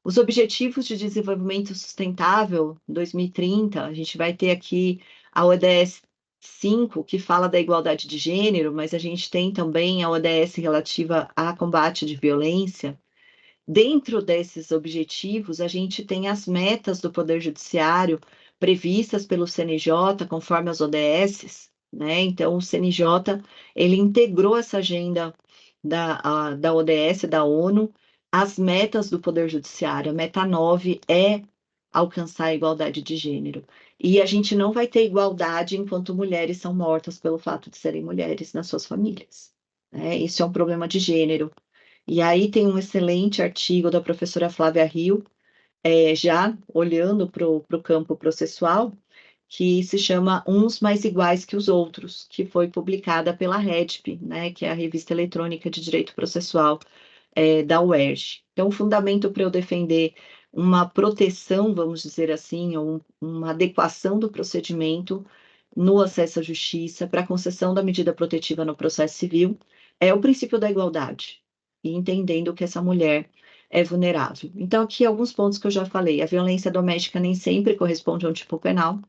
Os Objetivos de Desenvolvimento Sustentável 2030, a gente vai ter aqui a ODS 5, que fala da igualdade de gênero, mas a gente tem também a ODS relativa a combate de violência. Dentro desses objetivos, a gente tem as metas do Poder Judiciário previstas pelo CNJ, conforme as ODS, né? Então, o CNJ, ele integrou essa agenda da ODS, da ONU, as metas do Poder Judiciário. A meta 9 é alcançar a igualdade de gênero. E a gente não vai ter igualdade enquanto mulheres são mortas pelo fato de serem mulheres nas suas famílias, né? Isso é um problema de gênero. E aí tem um excelente artigo da professora Flávia Rio, já olhando para o campo processual, que se chama Uns Mais Iguais que os Outros, que foi publicada pela REDP, né, que é a Revista Eletrônica de Direito Processual, da UERJ. Então, o fundamento para eu defender uma proteção, vamos dizer assim, ou uma adequação do procedimento no acesso à justiça para a concessão da medida protetiva no processo civil é o princípio da igualdade, e entendendo que essa mulher é vulnerável. Então, aqui alguns pontos que eu já falei. A violência doméstica nem sempre corresponde a um tipo penal,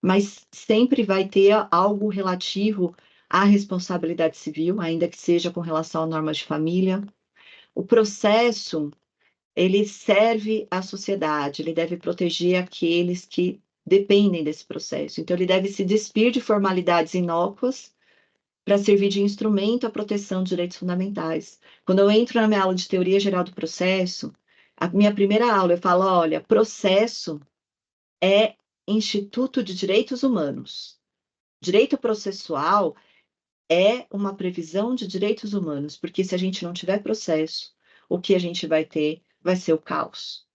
mas sempre vai ter algo relativo à responsabilidade civil, ainda que seja com relação a normas de família. O processo, ele serve à sociedade, ele deve proteger aqueles que dependem desse processo. Então, ele deve se despir de formalidades inócuas para servir de instrumento à proteção de direitos fundamentais. Quando eu entro na minha aula de teoria geral do processo, a minha primeira aula eu falo, olha, processo é Instituto de Direitos Humanos. Direito processual é uma previsão de direitos humanos, porque se a gente não tiver processo, o que a gente vai ter vai ser o caos.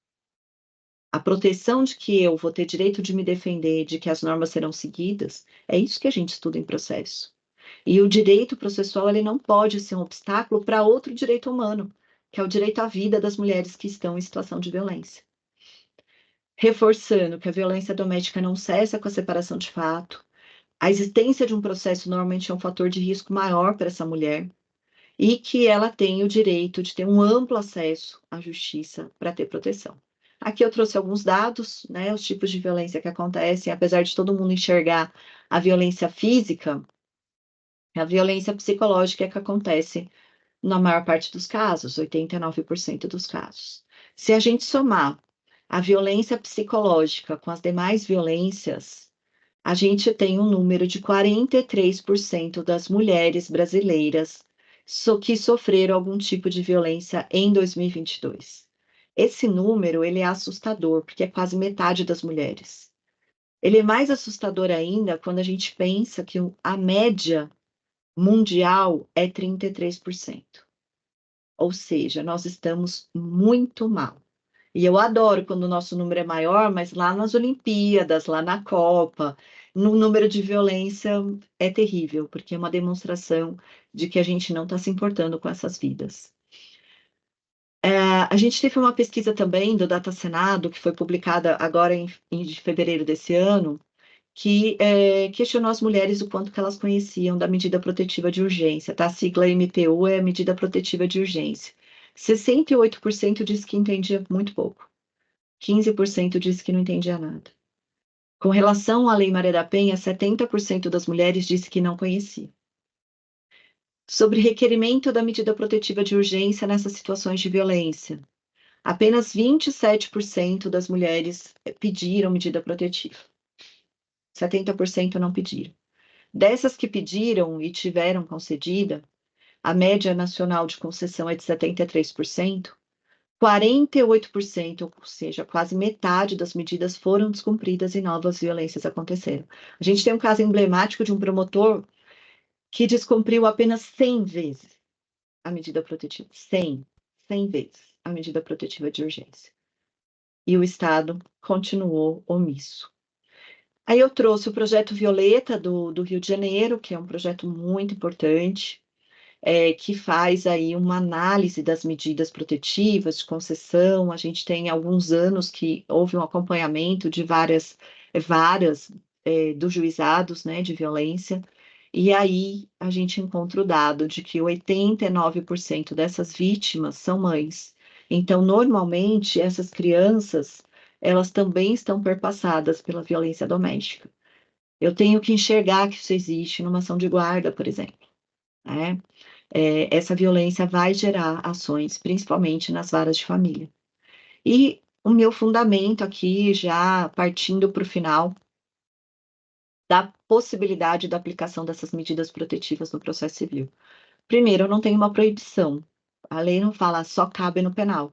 A proteção de que eu vou ter direito de me defender, de que as normas serão seguidas, é isso que a gente estuda em processo. E o direito processual ele não pode ser um obstáculo para outro direito humano, que é o direito à vida das mulheres que estão em situação de violência. Reforçando que a violência doméstica não cessa com a separação de fato, a existência de um processo normalmente é um fator de risco maior para essa mulher e que ela tem o direito de ter um amplo acesso à justiça para ter proteção. Aqui eu trouxe alguns dados, né, os tipos de violência que acontecem, apesar de todo mundo enxergar a violência física, a violência psicológica é que acontece na maior parte dos casos, 89% dos casos. Se a gente somar a violência psicológica com as demais violências, a gente tem um número de 43% das mulheres brasileiras que sofreram algum tipo de violência em 2022. Esse número, ele é assustador, porque é quase metade das mulheres. Ele é mais assustador ainda quando a gente pensa que a média mundial é 33%. Ou seja, nós estamos muito mal. E eu adoro quando o nosso número é maior, mas lá nas Olimpíadas, lá na Copa, no número de violência é terrível, porque é uma demonstração de que a gente não está se importando com essas vidas. A gente teve uma pesquisa também do Data Senado, que foi publicada agora em fevereiro desse ano, que questionou as mulheres o quanto que elas conheciam da medida protetiva de urgência, tá? A sigla MPU é a medida protetiva de urgência. 68% disse que entendia muito pouco. 15% disse que não entendia nada. Com relação à Lei Maria da Penha, 70% das mulheres disse que não conhecia. Sobre requerimento da medida protetiva de urgência nessas situações de violência, apenas 27% das mulheres pediram medida protetiva. 70% não pediram. Dessas que pediram e tiveram concedida, a média nacional de concessão é de 73%, 48%, ou seja, quase metade das medidas foram descumpridas e novas violências aconteceram. A gente tem um caso emblemático de um promotor que descumpriu apenas 100 vezes a medida protetiva. 100 vezes a medida protetiva de urgência. E o Estado continuou omisso. Aí eu trouxe o projeto Violeta do Rio de Janeiro, que é um projeto muito importante, que faz aí uma análise das medidas protetivas de concessão. A gente tem alguns anos que houve um acompanhamento de várias varas dos juizados, né, de violência, e aí a gente encontra o dado de que 89% dessas vítimas são mães. Então, normalmente, essas crianças, elas também estão perpassadas pela violência doméstica. Eu tenho que enxergar que isso existe numa ação de guarda, por exemplo, né? Essa violência vai gerar ações, principalmente nas varas de família. E o meu fundamento aqui, já partindo para o final, da possibilidade da aplicação dessas medidas protetivas no processo civil. Primeiro, eu não tenho uma proibição. A lei não fala só cabe no penal.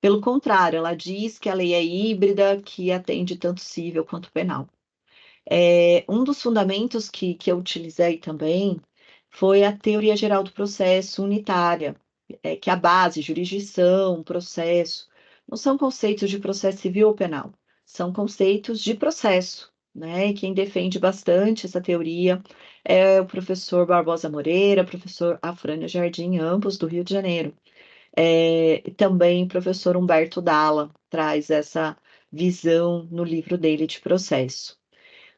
Pelo contrário, ela diz que a lei é híbrida, que atende tanto civil quanto penal. Um dos fundamentos que eu utilizei também foi a teoria geral do processo unitária, que é a base, jurisdição, processo, não são conceitos de processo civil ou penal, são conceitos de processo, né? E quem defende bastante essa teoria é o professor Barbosa Moreira, professor Afrânio Jardim, ambos do Rio de Janeiro. E também o professor Humberto Dalla traz essa visão no livro dele de processo.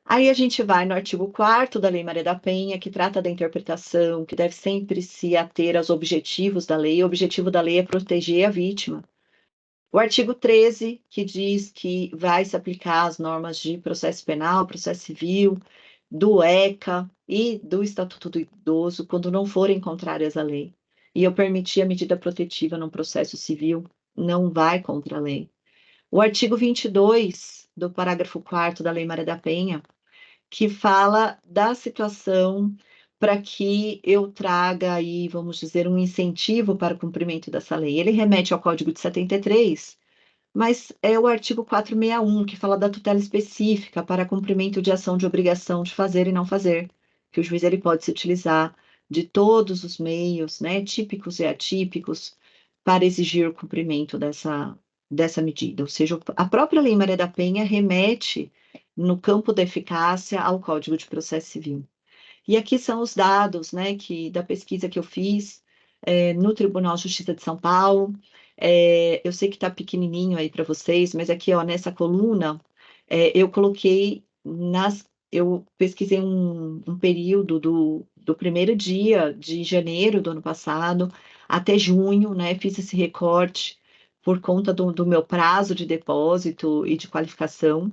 Aí a gente vai no artigo 4º da Lei Maria da Penha, que trata da interpretação, que deve sempre se ater aos objetivos da lei. O objetivo da lei é proteger a vítima. O artigo 13, que diz que vai se aplicar as normas de processo penal, processo civil, do ECA e do Estatuto do Idoso, quando não forem contrárias à lei. E eu permiti a medida protetiva num processo civil, não vai contra a lei. O artigo 22 do parágrafo 4º da Lei Maria da Penha, que fala da situação para que eu traga aí, vamos dizer, um incentivo para o cumprimento dessa lei. Ele remete ao Código de 73, mas é o artigo 461, que fala da tutela específica para cumprimento de ação de obrigação de fazer e não fazer, que o juiz ele pode se utilizar de todos os meios, né, típicos e atípicos, para exigir o cumprimento dessa medida. Ou seja, a própria Lei Maria da Penha remete no campo da eficácia ao Código de Processo Civil. E aqui são os dados, né, da pesquisa que eu fiz no Tribunal de Justiça de São Paulo. Eu sei que está pequenininho aí para vocês, mas aqui, ó, nessa coluna, eu coloquei eu pesquisei um período do primeiro dia de janeiro do ano passado até junho, né? Fiz esse recorte por conta do meu prazo de depósito e de qualificação,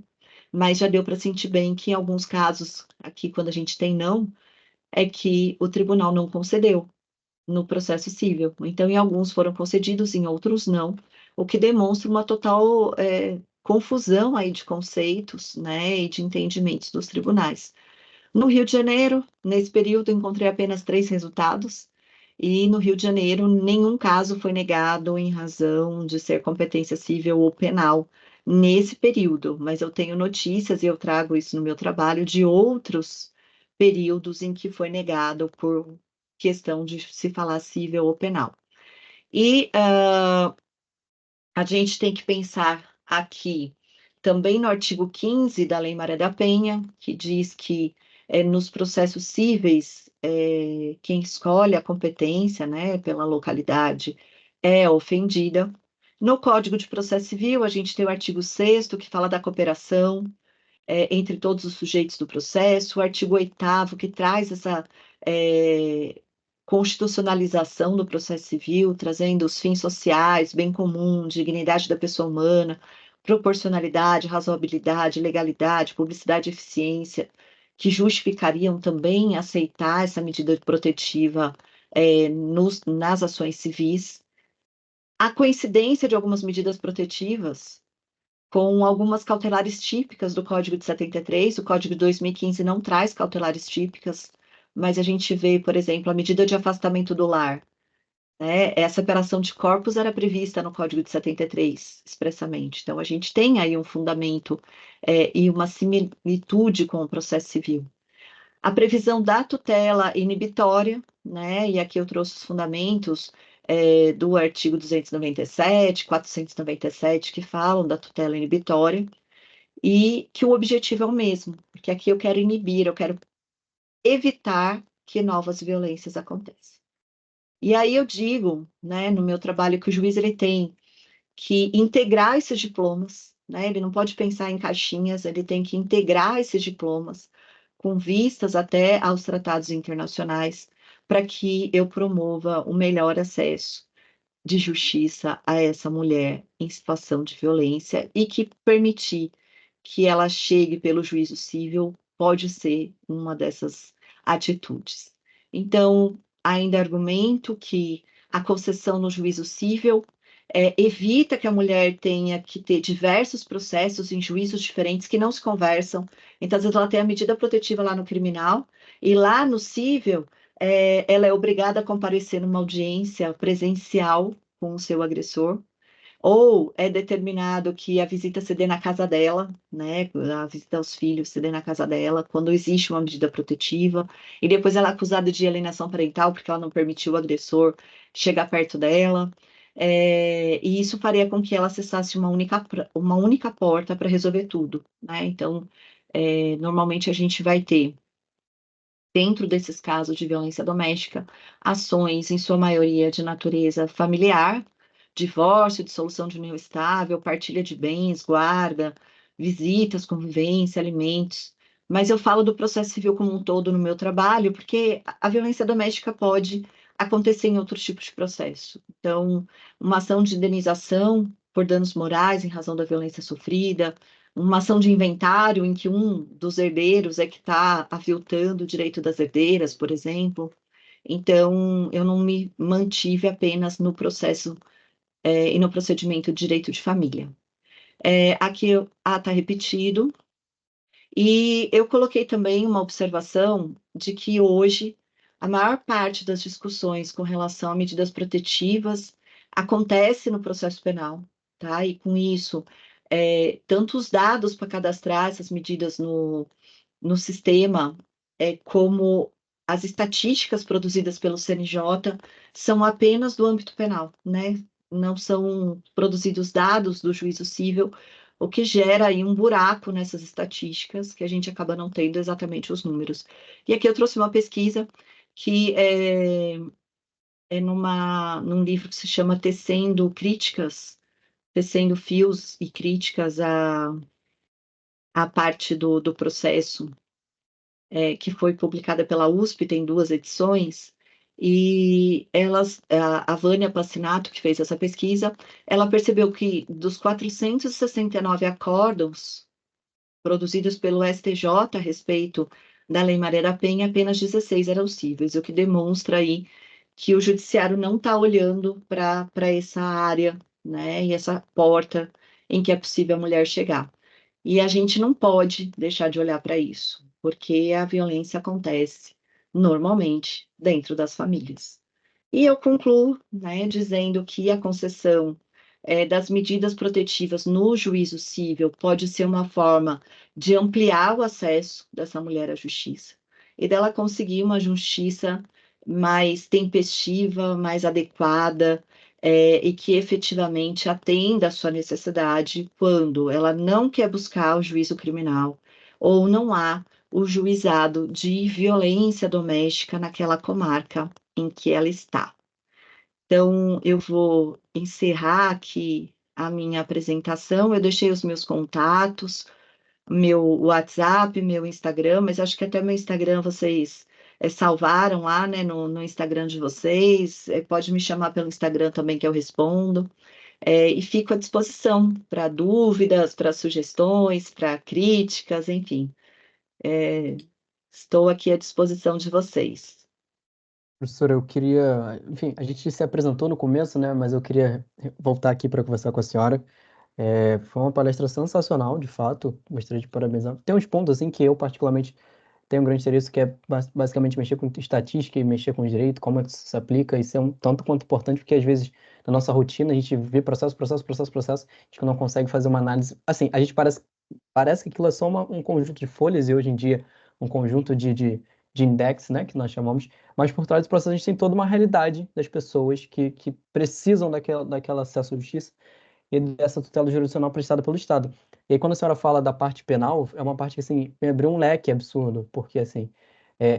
mas já deu para sentir bem que em alguns casos, aqui quando a gente tem não, é que o tribunal não concedeu, no processo civil. Então, em alguns foram concedidos, em outros não, o que demonstra uma total confusão aí de conceitos, né, e de entendimentos dos tribunais. No Rio de Janeiro, nesse período, encontrei apenas 3 resultados, e no Rio de Janeiro, nenhum caso foi negado em razão de ser competência civil ou penal nesse período, mas eu tenho notícias, e eu trago isso no meu trabalho, de outros períodos em que foi negado por questão de se falar civil ou penal. E a gente tem que pensar aqui também no artigo 15 da Lei Maria da Penha, que diz que nos processos cíveis, quem escolhe a competência, né, pela localidade é ofendida. No Código de Processo Civil, a gente tem o artigo 6º, que fala da cooperação entre todos os sujeitos do processo, o artigo 8º, que traz essa constitucionalização do processo civil, trazendo os fins sociais, bem comum, dignidade da pessoa humana, proporcionalidade, razoabilidade, legalidade, publicidade e eficiência, que justificariam também aceitar essa medida protetiva nas ações civis. A coincidência de algumas medidas protetivas com algumas cautelares típicas do Código de 73. O Código de 2015 não traz cautelares típicas, mas a gente vê, por exemplo, a medida de afastamento do lar, né? Essa separação de corpos era prevista no Código de 73, expressamente. Então, a gente tem aí um fundamento e uma similitude com o processo civil. A previsão da tutela inibitória, né? E aqui eu trouxe os fundamentos do artigo 297, 497, que falam da tutela inibitória, e que o objetivo é o mesmo, porque aqui eu quero inibir, eu quero evitar que novas violências aconteçam. E aí eu digo, né, no meu trabalho, que o juiz ele tem que integrar esses diplomas, né? Ele não pode pensar em caixinhas, ele tem que integrar esses diplomas com vistas até aos tratados internacionais, para que eu promova o melhor acesso de justiça a essa mulher em situação de violência, e que permitir que ela chegue pelo juízo civil pode ser uma dessas atitudes. Então, ainda argumento que a concessão no juízo civil evita que a mulher tenha que ter diversos processos em juízos diferentes que não se conversam. Então, às vezes, ela tem a medida protetiva lá no criminal, e lá no civil, ela é obrigada a comparecer numa audiência presencial com o seu agressor, ou é determinado que a visita se dê na casa dela, né? A visita aos filhos se dê na casa dela, quando existe uma medida protetiva, e depois ela é acusada de alienação parental, porque ela não permitiu o agressor chegar perto dela. E isso faria com que ela acessasse uma única porta para resolver tudo, né? Então, normalmente a gente vai ter, dentro desses casos de violência doméstica, ações, em sua maioria, de natureza familiar, divórcio, dissolução de união estável, partilha de bens, guarda, visitas, convivência, alimentos. Mas eu falo do processo civil como um todo no meu trabalho, porque a violência doméstica pode acontecer em outros tipos de processo. Então, uma ação de indenização por danos morais em razão da violência sofrida, uma ação de inventário em que um dos herdeiros é que está aviltando o direito das herdeiras, por exemplo. Então, eu não me mantive apenas no processo e no procedimento de direito de família. Aqui está repetido, e eu coloquei também uma observação de que hoje a maior parte das discussões com relação a medidas protetivas acontece no processo penal, tá? E com isso, tanto os dados para cadastrar essas medidas no sistema, como as estatísticas produzidas pelo CNJ são apenas do âmbito penal, né? Não são produzidos dados do juízo civil, o que gera aí um buraco nessas estatísticas, que a gente acaba não tendo exatamente os números. E aqui eu trouxe uma pesquisa que num livro que se chama Tecendo Fios e Críticas à parte do processo, que foi publicada pela USP, tem 2 edições, e a Vânia Passinato, que fez essa pesquisa, ela percebeu que dos 469 acórdãos produzidos pelo STJ a respeito da Lei Maria da Penha, apenas 16 eram cíveis, o que demonstra aí que o judiciário não está olhando para essa área, né, e essa porta em que é possível a mulher chegar. E a gente não pode deixar de olhar para isso, porque a violência acontece normalmente dentro das famílias. E eu concluo, né, dizendo que a concessão das medidas protetivas no juízo civil pode ser uma forma de ampliar o acesso dessa mulher à justiça e dela conseguir uma justiça mais tempestiva, mais adequada, e que efetivamente atenda à sua necessidade quando ela não quer buscar o juízo criminal ou não há o juizado de violência doméstica naquela comarca em que ela está. Então, eu vou encerrar aqui a minha apresentação. Eu deixei os meus contatos, meu WhatsApp, meu Instagram, mas acho que até meu Instagram vocês salvaram lá, né, no Instagram de vocês. Pode me chamar pelo Instagram também que eu respondo. E fico à disposição para dúvidas, para sugestões, para críticas, enfim. Estou aqui à disposição de vocês. Professora, eu queria, enfim, a gente se apresentou no começo, né? Mas eu queria voltar aqui para conversar com a senhora. Foi uma palestra sensacional, de fato. Gostaria de parabenizar. Tem uns pontos assim que eu particularmente tenho um grande interesse, que é basicamente mexer com estatística e mexer com direito, como é que isso se aplica. Isso é um tanto quanto importante, porque às vezes na nossa rotina a gente vê processo, processo, processo, processo, a gente não consegue fazer uma análise. Assim, a gente parece que aquilo é só um conjunto de folhas e hoje em dia um conjunto de index, né, que nós chamamos, mas por trás do processo a gente tem toda uma realidade das pessoas que precisam daquele acesso à justiça e dessa tutela jurisdicional prestada pelo Estado. E aí, quando a senhora fala da parte penal, é uma parte que, assim, me abriu um leque absurdo, porque, assim,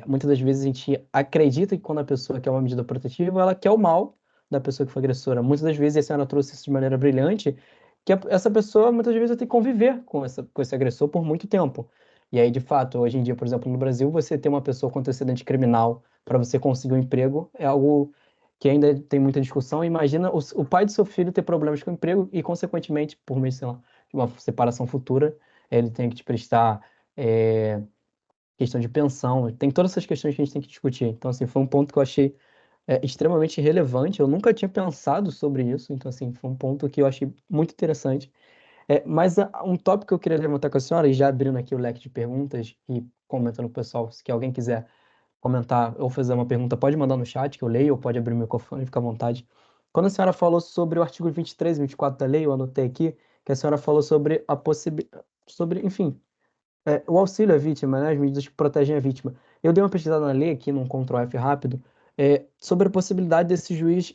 muitas das vezes a gente acredita que quando a pessoa quer uma medida protetiva, ela quer o mal da pessoa que foi agressora. Muitas das vezes, e a senhora trouxe isso de maneira brilhante, que essa pessoa, muitas vezes, vai ter que conviver com esse agressor por muito tempo. E aí, de fato, hoje em dia, por exemplo, no Brasil, você ter uma pessoa com antecedente criminal para você conseguir um emprego é algo que ainda tem muita discussão. Imagina o pai do seu filho ter problemas com o emprego e, consequentemente, por meio, sei lá, de uma separação futura, ele tem que te prestar questão de pensão. Tem todas essas questões que a gente tem que discutir. Então, assim, foi um ponto que eu achei extremamente relevante. Eu nunca tinha pensado sobre isso. Então, assim, foi um ponto que eu achei muito interessante. Mas um tópico que eu queria levantar com a senhora, e já abrindo aqui o leque de perguntas e comentando com o pessoal, se alguém quiser comentar ou fazer uma pergunta, pode mandar no chat que eu leio, ou pode abrir o microfone, fica à vontade. Quando a senhora falou sobre o artigo 23 e 24 da lei, eu anotei aqui que a senhora falou sobre a possibilidade, sobre, enfim, o auxílio à vítima, né, as medidas que protegem a vítima. Eu dei uma pesquisada na lei aqui, num Ctrl F rápido, sobre a possibilidade desse juiz,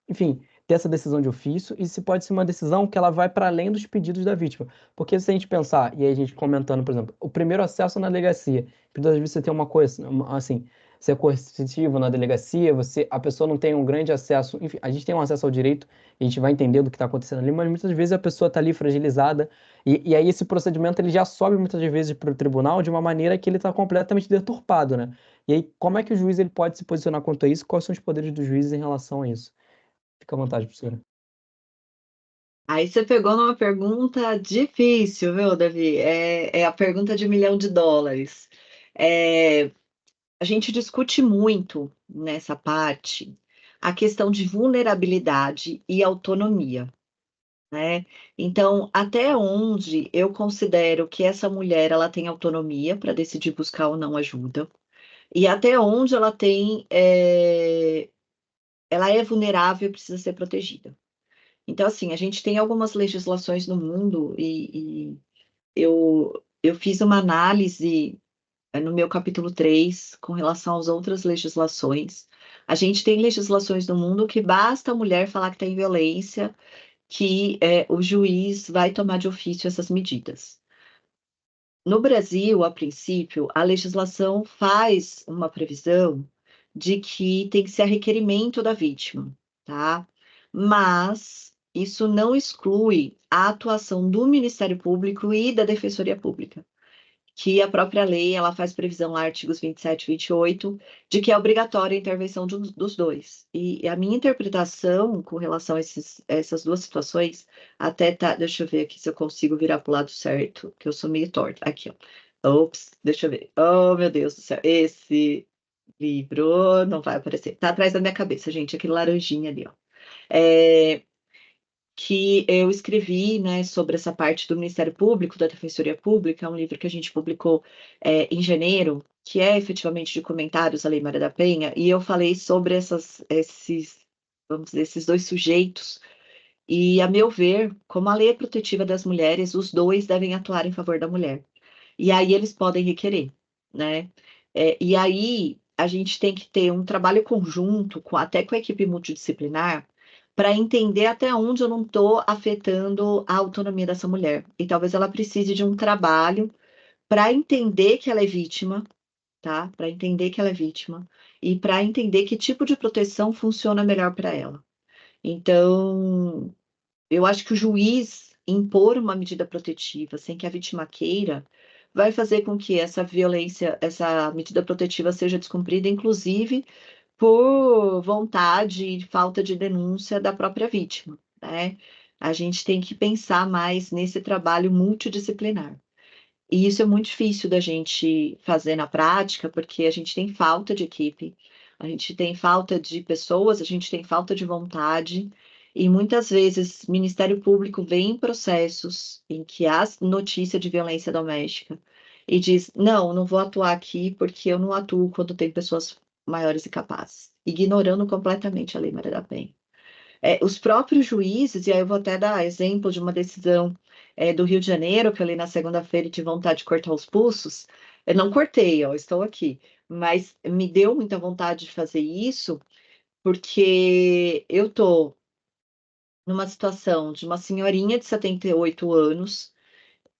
enfim, ter essa decisão de ofício e se pode ser uma decisão que ela vai para além dos pedidos da vítima. Porque se a gente pensar, e aí a gente comentando, por exemplo, o primeiro acesso na delegacia, muitas vezes você tem uma coisa, assim, ser coercitivo na delegacia, a pessoa não tem um grande acesso, enfim, a gente tem um acesso ao direito, a gente vai entender do que está acontecendo ali, mas muitas vezes a pessoa está ali fragilizada, e aí esse procedimento ele já sobe muitas vezes para o tribunal de uma maneira que ele está completamente deturpado, né? E aí como é que o juiz ele pode se posicionar quanto a isso? Quais são os poderes dos juízes em relação a isso? Fica à vontade, professora. Aí você pegou numa pergunta difícil, viu, Davi? É a pergunta de US$ 1 milhão. É, a gente discute muito nessa parte a questão de vulnerabilidade e autonomia, né? Então, até onde eu considero que essa mulher ela tem autonomia para decidir buscar ou não ajuda, e até onde ela é vulnerável e precisa ser protegida. Então, assim, a gente tem algumas legislações no mundo e eu fiz uma análise no meu capítulo 3 com relação às outras legislações. A gente tem legislações no mundo que basta a mulher falar que tem violência, que o juiz vai tomar de ofício essas medidas. No Brasil, a princípio, a legislação faz uma previsão de que tem que ser a requerimento da vítima, tá? Mas isso não exclui a atuação do Ministério Público e da Defensoria Pública, que a própria lei ela faz previsão lá, artigos 27 e 28, de que é obrigatória a intervenção dos dois. E a minha interpretação com relação a essas duas situações, até tá, deixa eu ver aqui se eu consigo virar para o lado certo, que eu sou meio torta. Aqui, ó. Ops, deixa eu ver. Oh, meu Deus do céu. Esse. livro, não vai aparecer. Tá atrás da minha cabeça, gente, aquele laranjinha ali, ó. É, que eu escrevi, né, sobre essa parte do Ministério Público, da Defensoria Pública, é um livro que a gente publicou em janeiro, que é efetivamente de comentários à Lei Maria da Penha, e eu falei sobre vamos dizer, esses dois sujeitos, e, a meu ver, como a lei é protetiva das mulheres, os dois devem atuar em favor da mulher. E aí eles podem requerer, né? E aí a gente tem que ter um trabalho conjunto, até com a equipe multidisciplinar, para entender até onde eu não estou afetando a autonomia dessa mulher. E talvez ela precise de um trabalho para entender que ela é vítima, tá? Para entender que ela é vítima e para entender que tipo de proteção funciona melhor para ela. Então, eu acho que o juiz impor uma medida protetiva sem que a vítima queira, vai fazer com que essa violência, essa medida protetiva seja descumprida, inclusive por vontade e falta de denúncia da própria vítima, né? A gente tem que pensar mais nesse trabalho multidisciplinar. E isso é muito difícil da gente fazer na prática, porque a gente tem falta de equipe, a gente tem falta de pessoas, a gente tem falta de vontade, e muitas vezes o Ministério Público vê em processos em que há notícia de violência doméstica e diz: não, não vou atuar aqui porque eu não atuo quando tem pessoas maiores e capazes, ignorando completamente a Lei Maria da Penha. Os próprios juízes, e aí eu vou até dar exemplo de uma decisão do Rio de Janeiro, que eu li na segunda-feira e tive vontade de cortar os pulsos. Eu não cortei, ó, estou aqui, mas me deu muita vontade de fazer isso, porque eu estou numa situação de uma senhorinha de 78 anos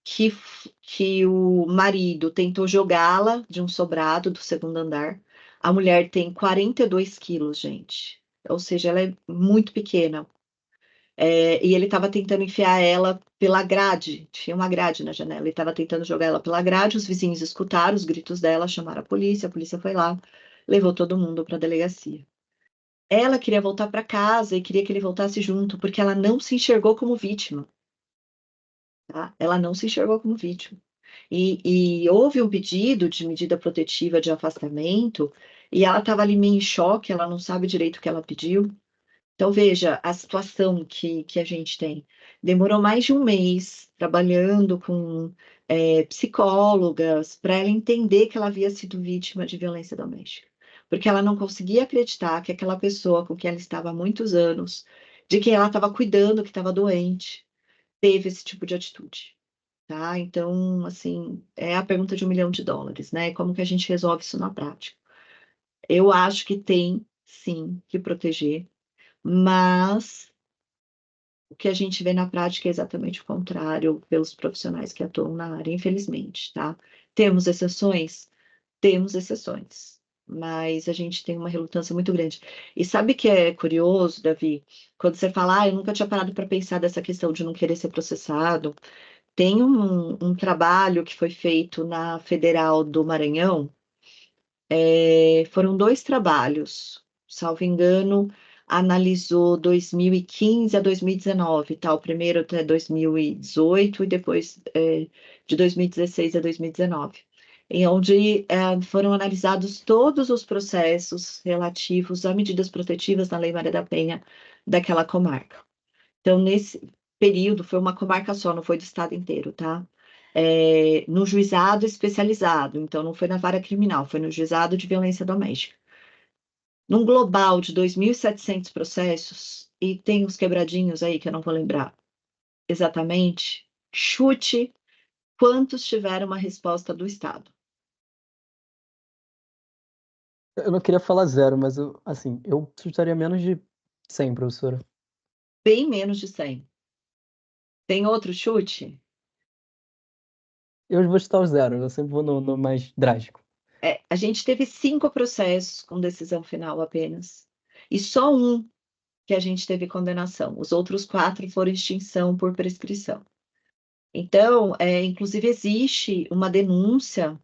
que o marido tentou jogá-la de um sobrado do segundo andar. A mulher tem 42 quilos, gente. Ou seja, ela é muito pequena. E ele estava tentando enfiar ela pela grade, tinha uma grade na janela, ele estava tentando jogar ela pela grade, os vizinhos escutaram os gritos dela, chamaram a polícia foi lá, levou todo mundo para a delegacia. Ela queria voltar para casa e queria que ele voltasse junto, porque ela não se enxergou como vítima, tá? Ela não se enxergou como vítima. E houve um pedido de medida protetiva de afastamento, e ela estava ali meio em choque, ela não sabe direito o que ela pediu. Então, veja a situação que a gente tem. Demorou mais de um mês trabalhando com psicólogas para ela entender que ela havia sido vítima de violência doméstica. Porque ela não conseguia acreditar que aquela pessoa com quem ela estava há muitos anos, de quem ela estava cuidando, que estava doente, teve esse tipo de atitude. Tá? Então, assim, é a pergunta de US$ 1 milhão, né? Como que a gente resolve isso na prática? Eu acho que tem, sim, que proteger, mas o que a gente vê na prática é exatamente o contrário pelos profissionais que atuam na área, infelizmente, tá? Temos exceções? Temos exceções, mas a gente tem uma relutância muito grande. E sabe o que é curioso, Davi? Quando você fala, eu nunca tinha parado para pensar dessa questão de não querer ser processado, tem um trabalho que foi feito na Federal do Maranhão, foram dois trabalhos, salvo engano, analisou 2015 a 2019, tá? O primeiro até 2018 e depois de 2016 a 2019, em onde foram analisados todos os processos relativos a medidas protetivas na Lei Maria da Penha daquela comarca. Então, nesse período, foi uma comarca só, não foi do estado inteiro, tá? No juizado especializado, então não foi na vara criminal, foi no juizado de violência doméstica. Num global de 2.700 processos, e tem uns quebradinhos aí que eu não vou lembrar exatamente, chute quantos tiveram uma resposta do Estado. Eu não queria falar zero, mas assim, eu chutaria menos de 100, professora. Bem menos de 100. Tem outro chute? Eu vou chutar o zero, eu sempre vou no mais drástico. A gente teve 5 processos com decisão final apenas. E só um que a gente teve condenação. Os outros 4 foram extinção por prescrição. Então, inclusive, existe uma denúncia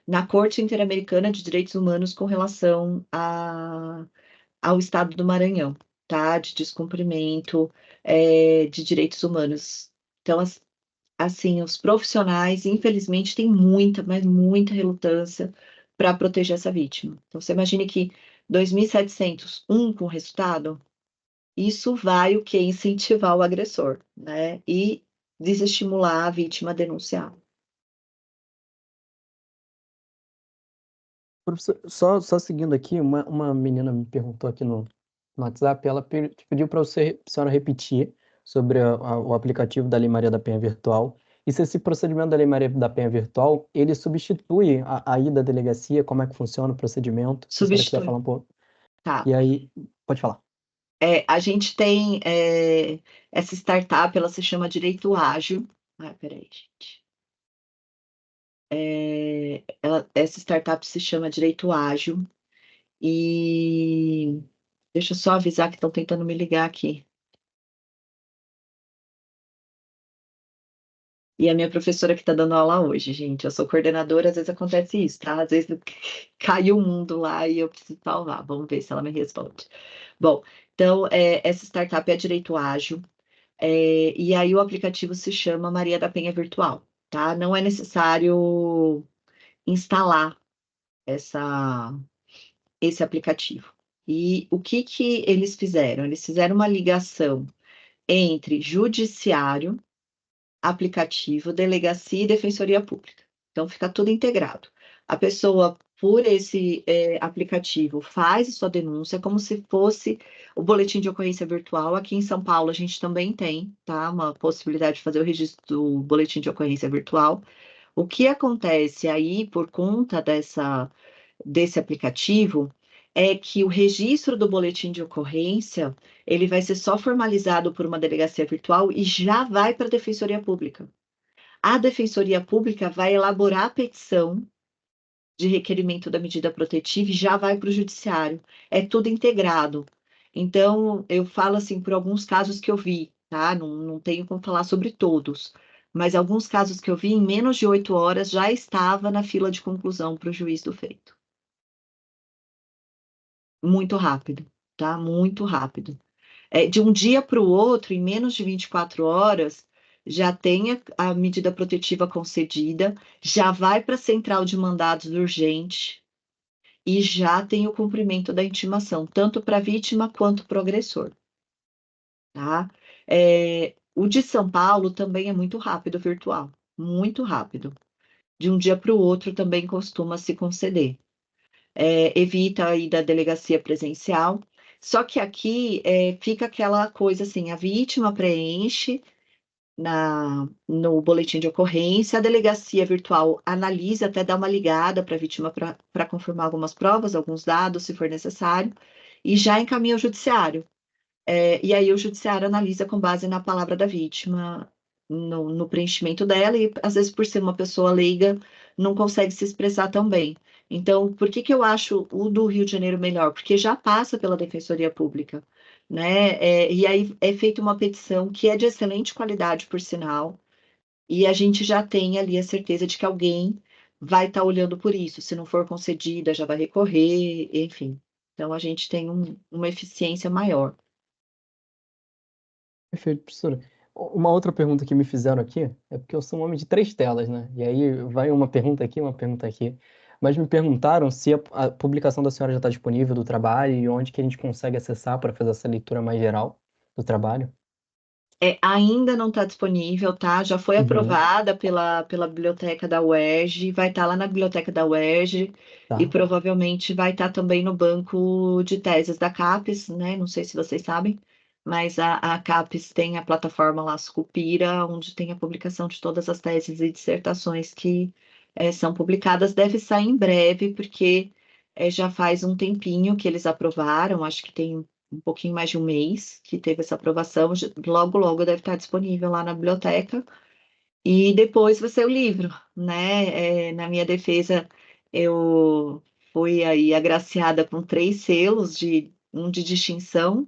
na Corte Interamericana de Direitos Humanos com relação ao Estado do Maranhão, tá? De descumprimento, de direitos humanos. Então, assim, os profissionais, infelizmente, têm muita, mas muita relutância para proteger essa vítima. Então, você imagine que 2.700, com resultado, isso vai o quê? Incentivar o agressor, né? E desestimular a vítima a denunciar. Professor, só seguindo aqui, uma menina me perguntou aqui no WhatsApp, ela pediu para a senhora repetir sobre o aplicativo da Lei Maria da Penha Virtual, e se esse procedimento da Lei Maria da Penha Virtual, ele substitui a ida à delegacia, como é que funciona o procedimento, se a senhora quiser Substitui. falar um pouco. Tá. E aí, pode falar. A gente tem essa startup, ela se chama Direito Ágil. Ah, peraí, gente. Essa startup se chama Direito Ágil. E deixa eu só avisar que estão tentando me ligar aqui. E a minha professora que está dando aula hoje, gente. Eu sou coordenadora, às vezes acontece isso, tá? Às vezes caiu o mundo lá e eu preciso salvar. Vamos ver se ela me responde. Bom, então, essa startup é Direito Ágil. E aí o aplicativo se chama Maria da Penha Virtual, tá? Não é necessário instalar esse aplicativo. E o que que eles fizeram? Eles fizeram uma ligação entre judiciário, aplicativo, delegacia e defensoria pública. Então fica tudo integrado. A pessoa, por esse aplicativo, faz a sua denúncia como se fosse o boletim de ocorrência virtual. Aqui em São Paulo a gente também tem, tá? Uma possibilidade de fazer o registro do boletim de ocorrência virtual. O que acontece aí por conta desse aplicativo é que o registro do boletim de ocorrência ele vai ser só formalizado por uma delegacia virtual e já vai para a Defensoria Pública. A Defensoria Pública vai elaborar a petição de requerimento da medida protetiva e já vai para o Judiciário. É tudo integrado. Então, eu falo assim por alguns casos que eu vi, tá? Não tenho como falar sobre todos, mas alguns casos que eu vi, em menos de 8 horas já estava na fila de conclusão para o juiz do feito. Muito rápido, tá? Muito rápido. De um dia para o outro, em menos de 24 horas, já tem a medida protetiva concedida, já vai para a central de mandados urgente e já tem o cumprimento da intimação, tanto para a vítima quanto para o agressor, tá? O de São Paulo também é muito rápido, virtual, muito rápido. De um dia para o outro também costuma se conceder. Evita a ida à delegacia presencial. Só que aqui fica aquela coisa assim, a vítima preenche no boletim de ocorrência, a delegacia virtual analisa, até dá uma ligada para a vítima para confirmar algumas provas, alguns dados, se for necessário, e já encaminha ao judiciário. E aí o judiciário analisa com base na palavra da vítima, no preenchimento dela, e às vezes por ser uma pessoa leiga, não consegue se expressar tão bem. Então, por que que eu acho o do Rio de Janeiro melhor? Porque já passa pela Defensoria Pública, né? E aí é feita uma petição que é de excelente qualidade, por sinal, e a gente já tem ali a certeza de que alguém vai estar olhando por isso. Se não for concedida, já vai recorrer, enfim. Então, a gente tem uma eficiência maior. Perfeito, professora. Uma outra pergunta que me fizeram aqui, é porque eu sou um homem de três telas, né? E aí vai uma pergunta aqui, uma pergunta aqui. Mas me perguntaram se a publicação da senhora já está disponível do trabalho e onde que a gente consegue acessar para fazer essa leitura mais geral do trabalho. Ainda não está disponível, tá? Já foi Uhum, aprovada pela biblioteca da UERJ, vai estar lá na biblioteca da UERJ e tá. provavelmente vai estar também no banco de teses da CAPES, né? Não sei se vocês sabem, mas a CAPES tem a plataforma lá, Sucupira, onde tem a publicação de todas as teses e dissertações que são publicadas. Deve sair em breve, porque já faz um tempinho que eles aprovaram, acho que tem um pouquinho mais de um mês que teve essa aprovação, logo, logo deve estar disponível lá na biblioteca. E depois vai ser o livro, né? Na minha defesa, eu fui aí agraciada com 3 selos, um de distinção,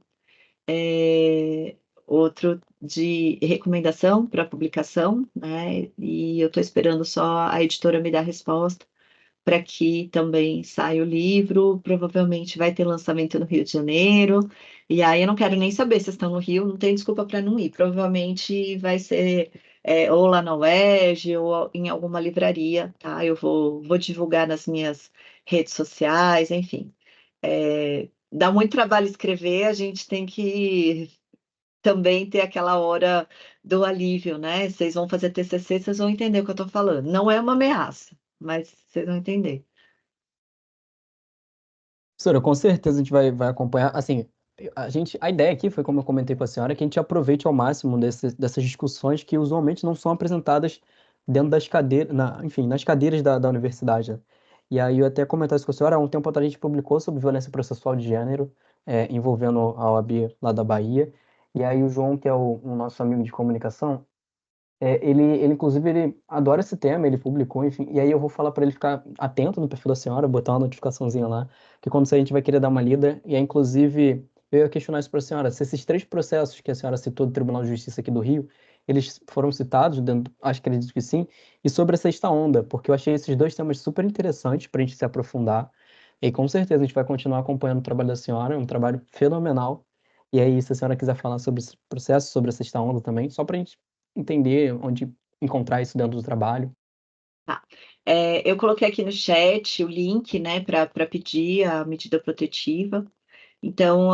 é, outro de recomendação para publicação, né? E eu estou esperando só a editora me dar a resposta para que também saia o livro. Provavelmente vai ter lançamento no Rio de Janeiro. E aí eu não quero nem saber se estão no Rio, não tem desculpa para não ir. Provavelmente vai ser ou lá na UERJ ou em alguma livraria, tá? Eu vou divulgar nas minhas redes sociais, enfim. Dá muito trabalho escrever, a gente tem que também ter aquela hora do alívio, né? Vocês vão fazer TCC, vocês vão entender o que eu estou falando. Não é uma ameaça, mas vocês vão entender. Professora, com certeza a gente vai acompanhar. Assim, a ideia aqui foi, como eu comentei com a senhora, que a gente aproveite ao máximo dessas discussões que usualmente não são apresentadas dentro das cadeiras, enfim, nas cadeiras da universidade, né? E aí eu até comentar isso com a senhora, há um tempo atrás a gente publicou sobre violência processual de gênero, envolvendo a OAB lá da Bahia. E aí o João, que é o nosso amigo de comunicação, ele, inclusive, ele adora esse tema, ele publicou, enfim, e aí eu vou falar para ele ficar atento no perfil da senhora, botar uma notificaçãozinha lá, que quando sair a gente vai querer dar uma lida, e aí, inclusive, eu ia questionar isso para a senhora, se esses três processos que a senhora citou do Tribunal de Justiça aqui do Rio, eles foram citados, acho que acredito que sim, e sobre a sexta onda, porque eu achei esses dois temas super interessantes para a gente se aprofundar, e com certeza a gente vai continuar acompanhando o trabalho da senhora, é um trabalho fenomenal, e aí, se a senhora quiser falar sobre esse processo, sobre a sexta onda também, só para a gente entender onde encontrar isso dentro do trabalho. Tá. Eu coloquei aqui no chat o link, né, para pedir a medida protetiva. Então,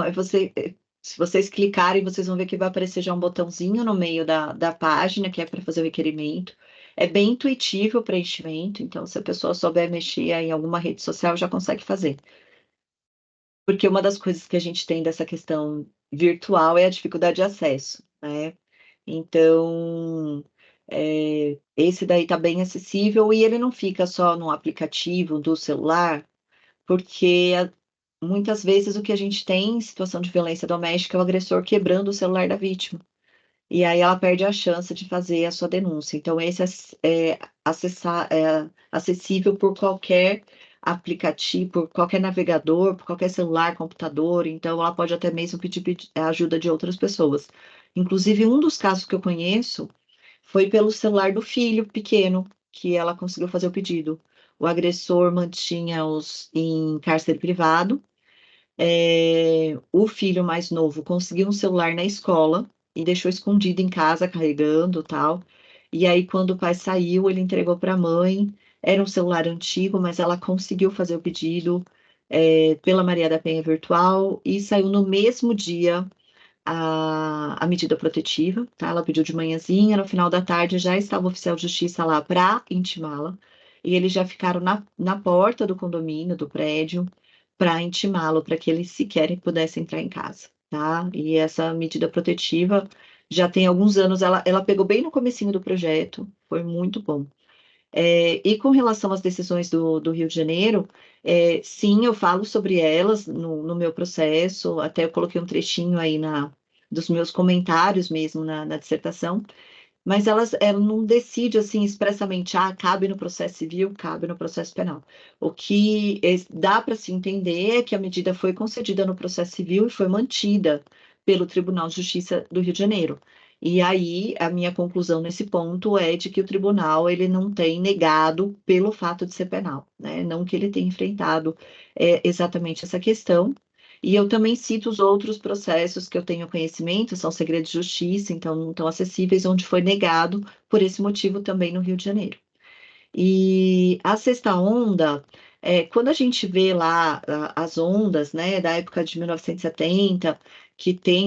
se vocês clicarem, vocês vão ver que vai aparecer já um botãozinho no meio da página, que é para fazer o requerimento. É bem intuitivo o preenchimento, então, se a pessoa souber mexer em alguma rede social, já consegue fazer. Porque uma das coisas que a gente tem dessa questão virtual é a dificuldade de acesso, né? Então, esse daí está bem acessível e ele não fica só no aplicativo do celular, porque muitas vezes o que a gente tem em situação de violência doméstica é o agressor quebrando o celular da vítima. E aí ela perde a chance de fazer a sua denúncia. Então, esse é acessível por qualquer aplicativo, por qualquer navegador, por qualquer celular, computador. Então, ela pode até mesmo pedir a ajuda de outras pessoas. Inclusive, um dos casos que eu conheço foi pelo celular do filho pequeno que ela conseguiu fazer o pedido. O agressor mantinha-os em cárcere privado. O filho mais novo conseguiu um celular na escola e deixou escondido em casa, carregando tal. E aí, quando o pai saiu, ele entregou para a mãe. Era um celular antigo, mas ela conseguiu fazer o pedido, pela Maria da Penha Virtual e saiu no mesmo dia a medida protetiva, tá? Ela pediu de manhãzinha, no final da tarde já estava o oficial de justiça lá para intimá-la, e eles já ficaram na porta do condomínio, do prédio, para intimá-lo, para que ele sequer pudesse entrar em casa, tá? E essa medida protetiva já tem alguns anos, ela pegou bem no comecinho do projeto, foi muito bom. E com relação às decisões do Rio de Janeiro, sim, eu falo sobre elas no meu processo, até eu coloquei um trechinho aí dos meus comentários mesmo na dissertação, mas ela não decide assim expressamente, cabe no processo civil, cabe no processo penal. O que dá para se entender é que a medida foi concedida no processo civil e foi mantida pelo Tribunal de Justiça do Rio de Janeiro. E aí, a minha conclusão nesse ponto é de que o tribunal ele não tem negado pelo fato de ser penal, né? Não que ele tenha enfrentado exatamente essa questão. E eu também cito os outros processos que eu tenho conhecimento, são segredos de justiça, então não estão acessíveis, onde foi negado por esse motivo também no Rio de Janeiro. E a sexta onda, quando a gente vê lá as ondas, né, da época de 1970, que tem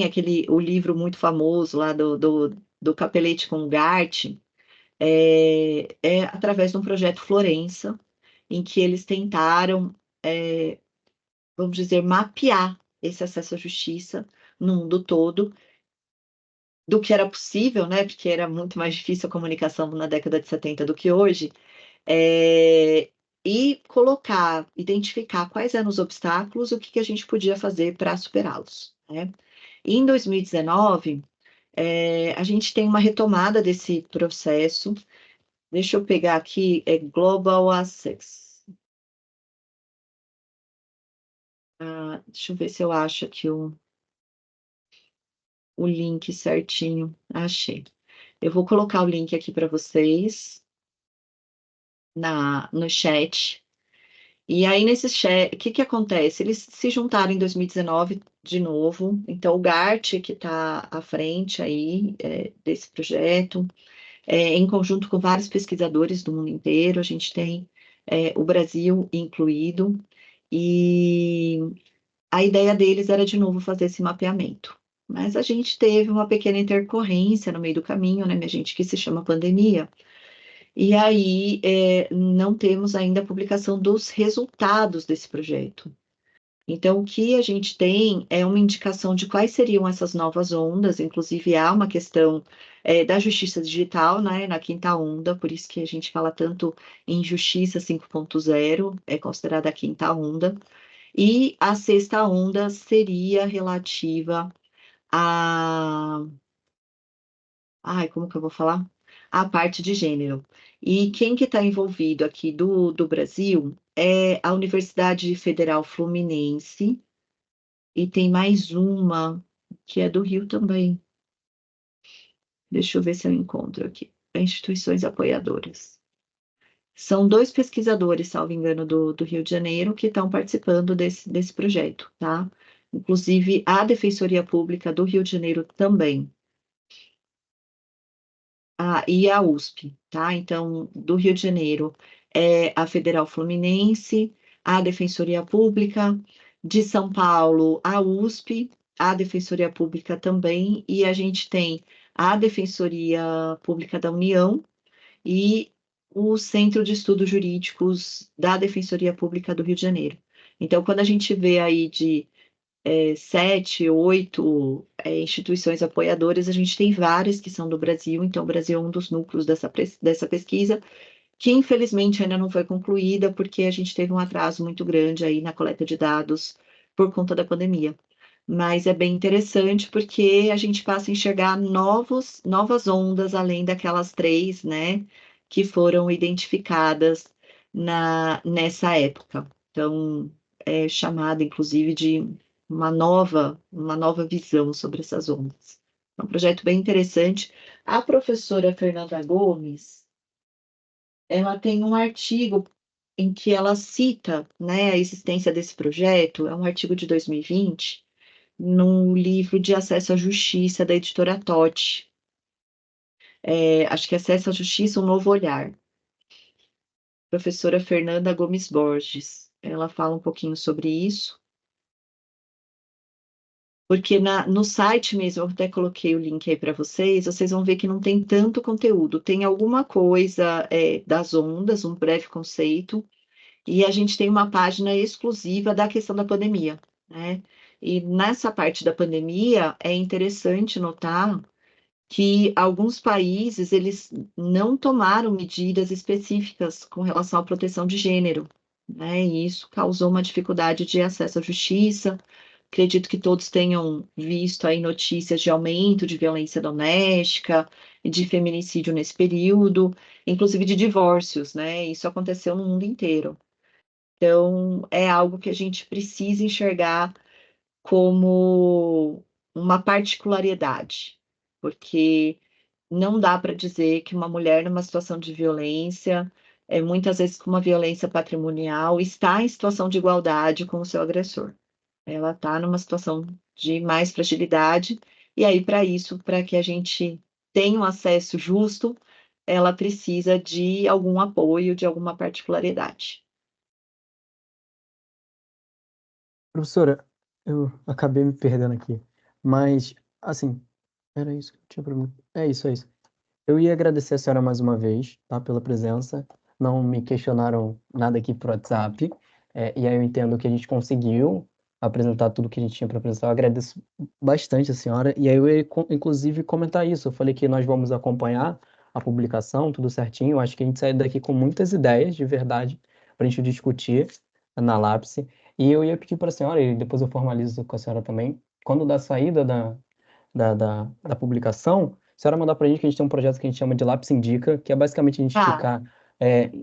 o livro muito famoso lá do Capelete com Gart, é através de um projeto Florença, em que eles tentaram, vamos dizer, mapear esse acesso à justiça no mundo todo, do que era possível, né, porque era muito mais difícil a comunicação na década de 70 do que hoje, é, e colocar, identificar quais eram os obstáculos, o que que a gente podia fazer para superá-los, né? E em 2019, a gente tem uma retomada desse processo. Deixa eu pegar aqui, Global Access. Deixa eu ver se eu acho aqui o link certinho. Achei. Eu vou colocar o link aqui para vocês no chat. E aí, nesse chat, o que que acontece? Eles se juntaram em 2019 de novo. Então, o GART, que está à frente aí desse projeto, em conjunto com vários pesquisadores do mundo inteiro, a gente tem o Brasil incluído, e a ideia deles era de novo fazer esse mapeamento. Mas a gente teve uma pequena intercorrência no meio do caminho, né, minha gente, que se chama pandemia. E aí, não temos ainda a publicação dos resultados desse projeto. Então, o que a gente tem é uma indicação de quais seriam essas novas ondas, inclusive há uma questão da justiça digital, né, na quinta onda, por isso que a gente fala tanto em justiça 5.0, é considerada a quinta onda, e a sexta onda seria relativa a. Ai, como que eu vou falar? A parte de gênero. E quem que está envolvido aqui do Brasil é a Universidade Federal Fluminense, e tem mais uma que é do Rio também. Deixa eu ver se eu encontro aqui. Instituições apoiadoras. São dois pesquisadores, salvo engano, do Rio de Janeiro, que estão participando desse projeto, tá? Inclusive, a Defensoria Pública do Rio de Janeiro também. E a USP, tá? Então, do Rio de Janeiro é a Federal Fluminense, a Defensoria Pública, de São Paulo, a USP, a Defensoria Pública também, e a gente tem a Defensoria Pública da União e o Centro de Estudos Jurídicos da Defensoria Pública do Rio de Janeiro. Então, quando a gente vê aí de sete, oito instituições apoiadoras, a gente tem várias que são do Brasil, então o Brasil é um dos núcleos dessa pesquisa, que infelizmente ainda não foi concluída, porque a gente teve um atraso muito grande aí na coleta de dados por conta da pandemia. Mas é bem interessante porque a gente passa a enxergar novas ondas, além daquelas três, né, que foram identificadas nessa época. Então, é chamada, inclusive, de uma nova visão sobre essas ondas. É um projeto bem interessante. A professora Fernanda Gomes, ela tem um artigo em que ela cita, né, a existência desse projeto, é um artigo de 2020, no livro de Acesso à Justiça, da editora Totti. Acho que Acesso à Justiça, um Novo Olhar. Professora Fernanda Gomes Borges. Ela fala um pouquinho sobre isso. Porque no site mesmo, eu até coloquei o link aí para vocês vão ver que não tem tanto conteúdo. Tem alguma coisa das ondas, um breve conceito, e a gente tem uma página exclusiva da questão da pandemia, né? E nessa parte da pandemia, é interessante notar que alguns países, eles não tomaram medidas específicas com relação à proteção de gênero, né? E isso causou uma dificuldade de acesso à justiça. Acredito que todos tenham visto aí notícias de aumento de violência doméstica e de feminicídio nesse período, inclusive de divórcios, né? Isso aconteceu no mundo inteiro. Então, é algo que a gente precisa enxergar como uma particularidade, porque não dá para dizer que uma mulher numa situação de violência, muitas vezes com uma violência patrimonial, está em situação de igualdade com o seu agressor. Ela está numa situação de mais fragilidade, e aí, para isso, para que a gente tenha um acesso justo, ela precisa de algum apoio, de alguma particularidade. Professora, eu acabei me perdendo aqui, mas, assim, era isso que eu tinha perguntado. É isso, é isso. Eu ia agradecer a senhora mais uma vez, tá, pela presença. Não me questionaram nada aqui por WhatsApp, e aí eu entendo que a gente conseguiu apresentar tudo que a gente tinha para apresentar. Eu agradeço bastante a senhora, e aí eu ia, inclusive, comentar isso. Eu falei que nós vamos acompanhar a publicação, tudo certinho. Eu acho que a gente sai daqui com muitas ideias, de verdade, para a gente discutir na Lápise. E eu ia pedir para a senhora, e depois eu formalizo com a senhora também, quando da saída da publicação, a senhora mandar para a gente que a gente tem um projeto que a gente chama de Lápis Indica, que é basicamente a gente Tá, explicar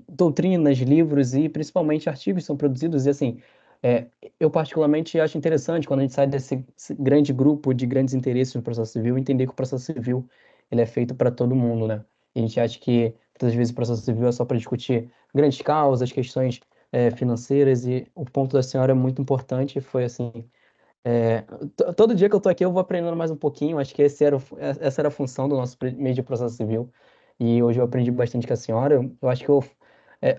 doutrinas, livros e principalmente artigos que são produzidos. E assim, é, eu particularmente acho interessante quando a gente sai desse grande grupo de grandes interesses no processo civil, entender que o processo civil ele é feito para todo mundo, né? E a gente acha que muitas vezes o processo civil é só para discutir grandes causas, questões financeiras, e o ponto da senhora é muito importante, foi assim, é, todo dia que eu tô aqui eu vou aprendendo mais um pouquinho. Acho que essa era a função do nosso meio de processo civil. E hoje eu aprendi bastante com a senhora. Eu acho que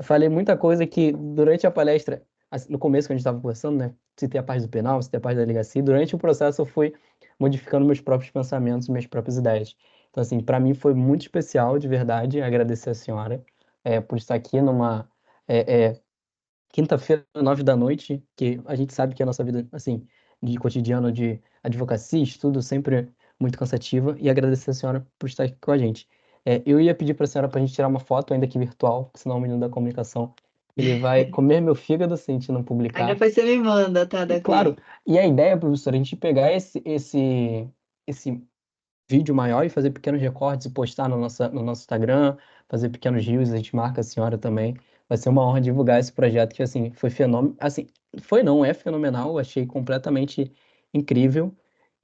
falei muita coisa que durante a palestra, assim, no começo que a gente estava conversando, né? Citei a parte do penal, citei a parte da delegacia, e durante o processo eu fui modificando meus próprios pensamentos, minhas próprias ideias. Então, assim, para mim foi muito especial, de verdade, agradecer a senhora por estar aqui numa quinta-feira, 9 da noite, que a gente sabe que a nossa vida, assim, de cotidiano, de advocacia, estudo, sempre é muito cansativa, e agradecer a senhora por estar aqui com a gente. Eu ia pedir para a senhora para a gente tirar uma foto, ainda que virtual, senão o menino da comunicação, ele vai comer meu fígado se a gente não Aí publicar. depois você me manda, tá, E claro, Davi? e a ideia, professora, a gente pegar esse vídeo maior e fazer pequenos recortes e postar no nosso Instagram, fazer pequenos reels, a gente marca a senhora também. Vai ser uma honra divulgar esse projeto que, assim, foi fenômeno, assim, foi não, é fenomenal, eu achei completamente incrível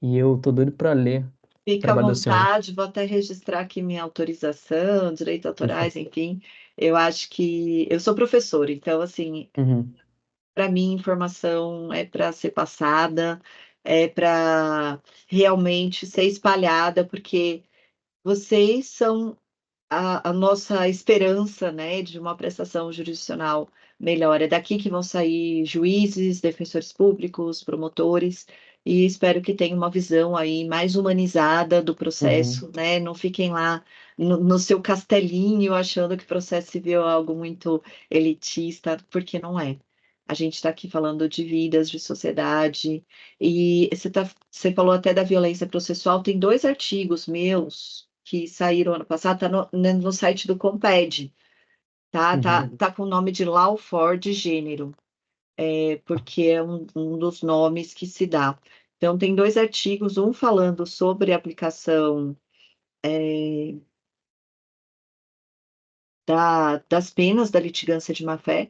e eu tô doido para ler o Fica à trabalho da senhora. vontade, vou até registrar aqui minha autorização, direitos autorais, enfim. Eu acho que eu sou professora, então, assim, Uhum, para mim, informação é para ser passada, é para realmente ser espalhada, porque vocês são a nossa esperança, né, de uma prestação jurisdicional melhor. É daqui que vão sair juízes, defensores públicos, promotores, e espero que tenham uma visão aí mais humanizada do uhum, processo, né? Não fiquem lá no seu castelinho achando que processo civil é algo muito elitista, porque não é. A gente está aqui falando de vidas, de sociedade, e você falou até da violência processual. Tem dois artigos meus que saíram ano passado, tá no site do Comped, tá? Tá, uhum. tá com o nome de Lawfare de gênero, porque é um dos nomes que se dá. Então, tem dois artigos, um falando sobre a aplicação das penas da litigância de má-fé,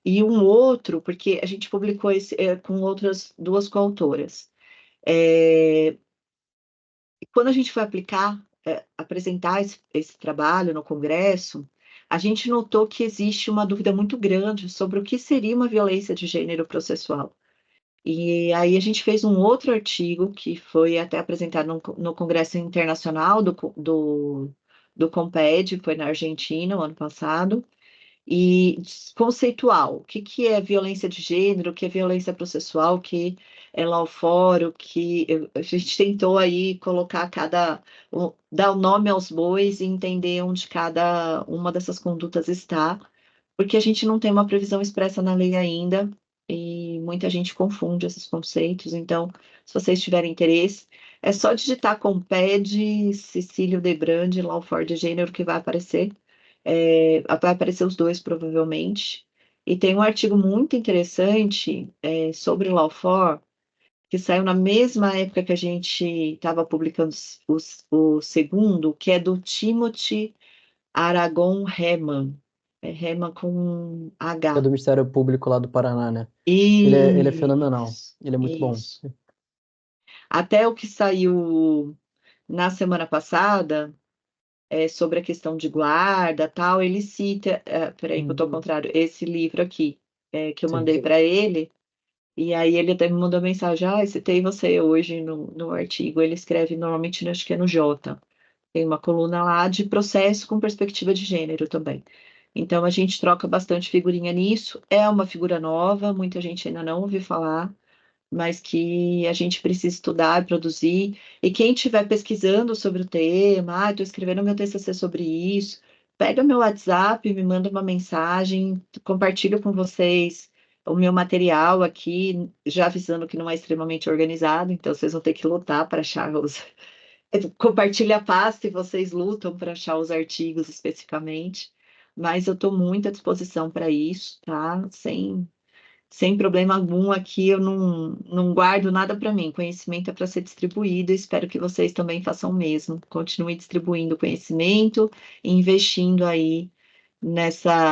e um outro, porque a gente publicou esse, com outras duas coautoras. É, quando a gente foi aplicar, apresentar esse trabalho no Congresso, a gente notou que existe uma dúvida muito grande sobre o que seria uma violência de gênero processual. E aí a gente fez um outro artigo que foi até apresentado no Congresso Internacional do COMPED, foi na Argentina, o ano passado, e conceitual, o que que é violência de gênero, o que é violência processual, o que é lawfare, o que a gente tentou aí colocar dar o nome aos bois e entender onde cada uma dessas condutas está, porque a gente não tem uma previsão expressa na lei ainda e muita gente confunde esses conceitos. Então, se vocês tiverem interesse, é só digitar Comped Cecílio Debrandi lawfare de gênero que vai aparecer. Vai aparecer os dois, provavelmente. E tem um artigo muito interessante sobre Lawfare, que saiu na mesma época que a gente estava publicando o segundo, que é do Timothy Aragon Heman. É Heman com É do H. Ministério Público lá do Paraná, né? Ele é fenomenal, Isso, ele é muito bom. isso. Até o que saiu na semana passada, sobre a questão de guarda, tal, ele cita, peraí que eu tô ao Uhum, contrário, esse livro aqui, que eu sim. mandei para ele, e aí ele até me mandou mensagem, citei você hoje no artigo, ele escreve normalmente, acho que é no J, tem uma coluna lá de processo com perspectiva de gênero também. Então a gente troca bastante figurinha nisso, é uma figura nova, muita gente ainda não ouviu falar, mas que a gente precisa estudar e produzir. E quem estiver pesquisando sobre o tema, estou escrevendo meu TCC sobre isso, pega meu WhatsApp, me manda uma mensagem, compartilho com vocês o meu material aqui, já avisando que não é extremamente organizado, então vocês vão ter que lutar para achar os. Compartilha a pasta e vocês lutam para achar os artigos especificamente. Mas eu estou muito à disposição para isso, tá? Sem problema algum, aqui eu não guardo nada para mim. Conhecimento é para ser distribuído. Espero que vocês também façam o mesmo. Continuem distribuindo conhecimento e investindo aí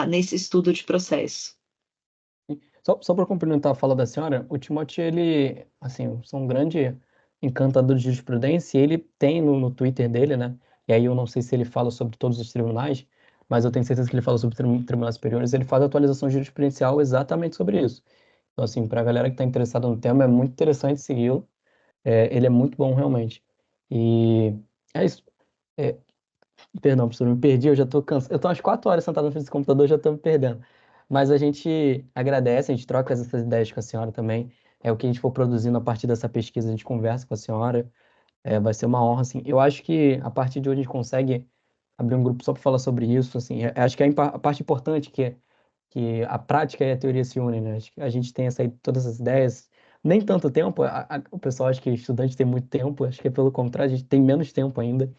nesse estudo de processo. Só para complementar a fala da senhora, o Timóteo, ele, assim, sou um grande encantador de jurisprudência, e ele tem no Twitter dele, né? E aí eu não sei se ele fala sobre todos os tribunais, mas eu tenho certeza que ele fala sobre tribunais superiores, ele faz atualização jurisprudencial exatamente sobre isso. Então, assim, para a galera que está interessada no tema, é muito interessante segui-lo. Ele é muito bom, realmente. E é isso. É, Perdão, professor, me perdi, eu já tô cansado. Eu tô umas 4 horas sentado na frente desse computador, já tô me perdendo. Mas a gente agradece, a gente troca essas ideias com a senhora também. É o que a gente for produzindo a partir dessa pesquisa, a gente conversa com a senhora. Vai ser uma honra, assim. Eu acho que a partir de hoje a gente consegue abrir um grupo só para falar sobre isso, assim. Acho que a parte importante que a prática e a teoria se unem, né? Acho que a gente tem todas essas ideias. Nem tanto tempo, o pessoal acha que estudante tem muito tempo, acho que é pelo contrário, a gente tem menos tempo ainda.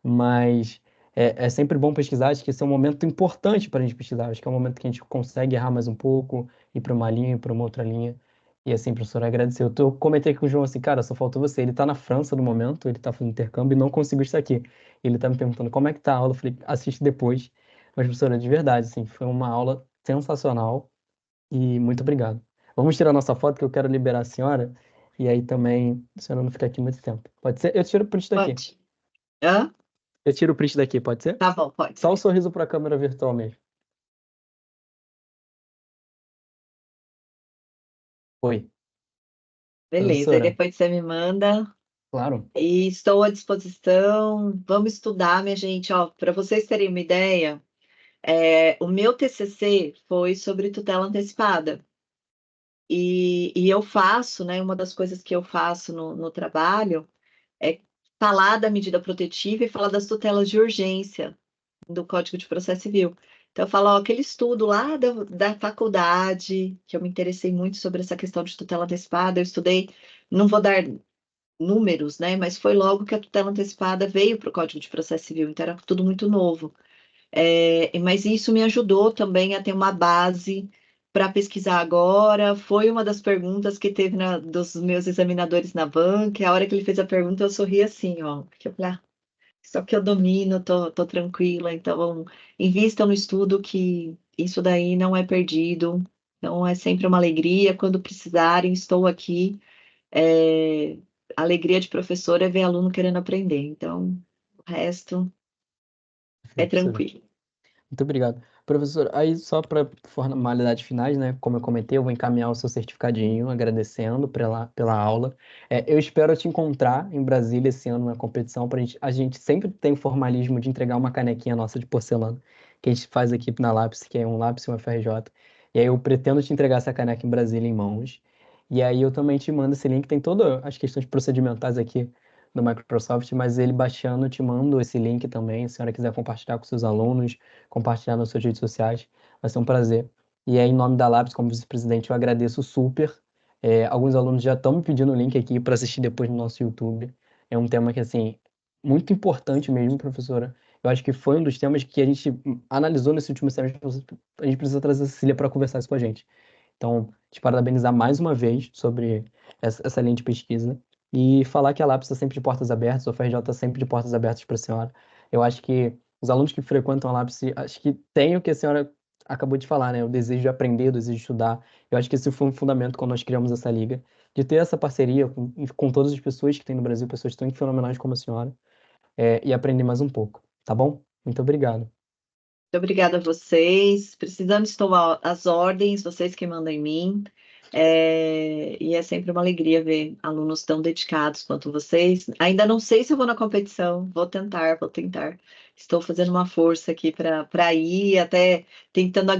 Mas é sempre bom pesquisar, acho que esse é um momento importante para a gente pesquisar, acho que é um momento que a gente consegue errar mais um pouco, ir para uma linha, para uma outra linha, e assim, professor, agradecer. Eu comentei com o João assim, cara, só faltou você, ele está na França no momento, ele está fazendo intercâmbio e não conseguiu estar aqui. Ele está me perguntando como é que tá a aula, eu falei, assiste depois. Mas, professora, de verdade, assim, foi uma aula sensacional e muito obrigado. Vamos tirar nossa foto que eu quero liberar a senhora, e aí também a senhora não ficar aqui muito tempo. Pode ser? Eu tiro o print daqui. Pode. Hã? Eu tiro o print daqui, pode ser? Tá bom, pode Só o ser. sorriso para a câmera virtual mesmo. Oi, Beleza, aí professora. depois você me manda. Claro. E estou à disposição. Vamos estudar, minha gente. Ó, para vocês terem uma ideia, o meu TCC foi sobre tutela antecipada. E eu faço, né? Uma das coisas que eu faço no trabalho é falar da medida protetiva e falar das tutelas de urgência do Código de Processo Civil. Então, eu falo, ó, aquele estudo lá da faculdade, que eu me interessei muito sobre essa questão de tutela antecipada, eu estudei, não vou dar números, né? Mas foi logo que a tutela antecipada veio para o Código de Processo Civil, então era tudo muito novo. Mas isso me ajudou também a ter uma base para pesquisar agora. Foi uma das perguntas que teve dos meus examinadores na banca. A hora que ele fez a pergunta, eu sorri assim, ó, porque eu falei, só que eu domino, tô tranquila. Então, invistam no estudo que isso daí não é perdido. Então, é sempre uma alegria. Quando precisarem, estou aqui. É, a alegria de professor é ver aluno querendo aprender. Então, o resto é Perfeito, professora. tranquilo. Muito obrigado. Professor, aí só para formalidades finais, né? Como eu comentei, eu vou encaminhar o seu certificadinho, agradecendo pela aula. Eu espero te encontrar em Brasília esse ano na competição. A gente sempre tem o formalismo de entregar uma canequinha nossa de porcelana, que a gente faz aqui na Lápis, que é um lápis e um FRJ. E aí eu pretendo te entregar essa caneca em Brasília em mãos. E aí eu também te mando esse link, tem todas as questões procedimentais aqui do Microsoft, mas ele baixando, eu te mando esse link também, se a senhora quiser compartilhar com seus alunos, compartilhar nas suas redes sociais, vai ser um prazer. E aí, em nome da Labs, como vice-presidente, eu agradeço super. Alguns alunos já estão me pedindo o link aqui para assistir depois no nosso YouTube. É um tema que, assim, muito importante mesmo, professora. Eu acho que foi um dos temas que a gente analisou nesse último semestre. A gente precisa trazer a Cecília para conversar isso com a gente. Então, te parabenizar mais uma vez sobre essa linha de pesquisa e falar que a Lápis está sempre de portas abertas, o FRJ está sempre de portas abertas para a senhora. Eu acho que os alunos que frequentam a Lápis, acho que tem o que a senhora acabou de falar, né? O desejo de aprender, o desejo de estudar. Eu acho que esse foi um fundamento quando nós criamos essa liga, de ter essa parceria com todas as pessoas que tem no Brasil, pessoas tão fenomenais como a senhora, e aprender mais um pouco, tá bom? Muito obrigado. Muito obrigada a vocês. Precisando, estou às ordens, vocês que mandam em mim. E é sempre uma alegria ver alunos tão dedicados quanto vocês. Ainda não sei se eu vou na competição, vou tentar, vou tentar. Estou fazendo uma força aqui para ir, até tentando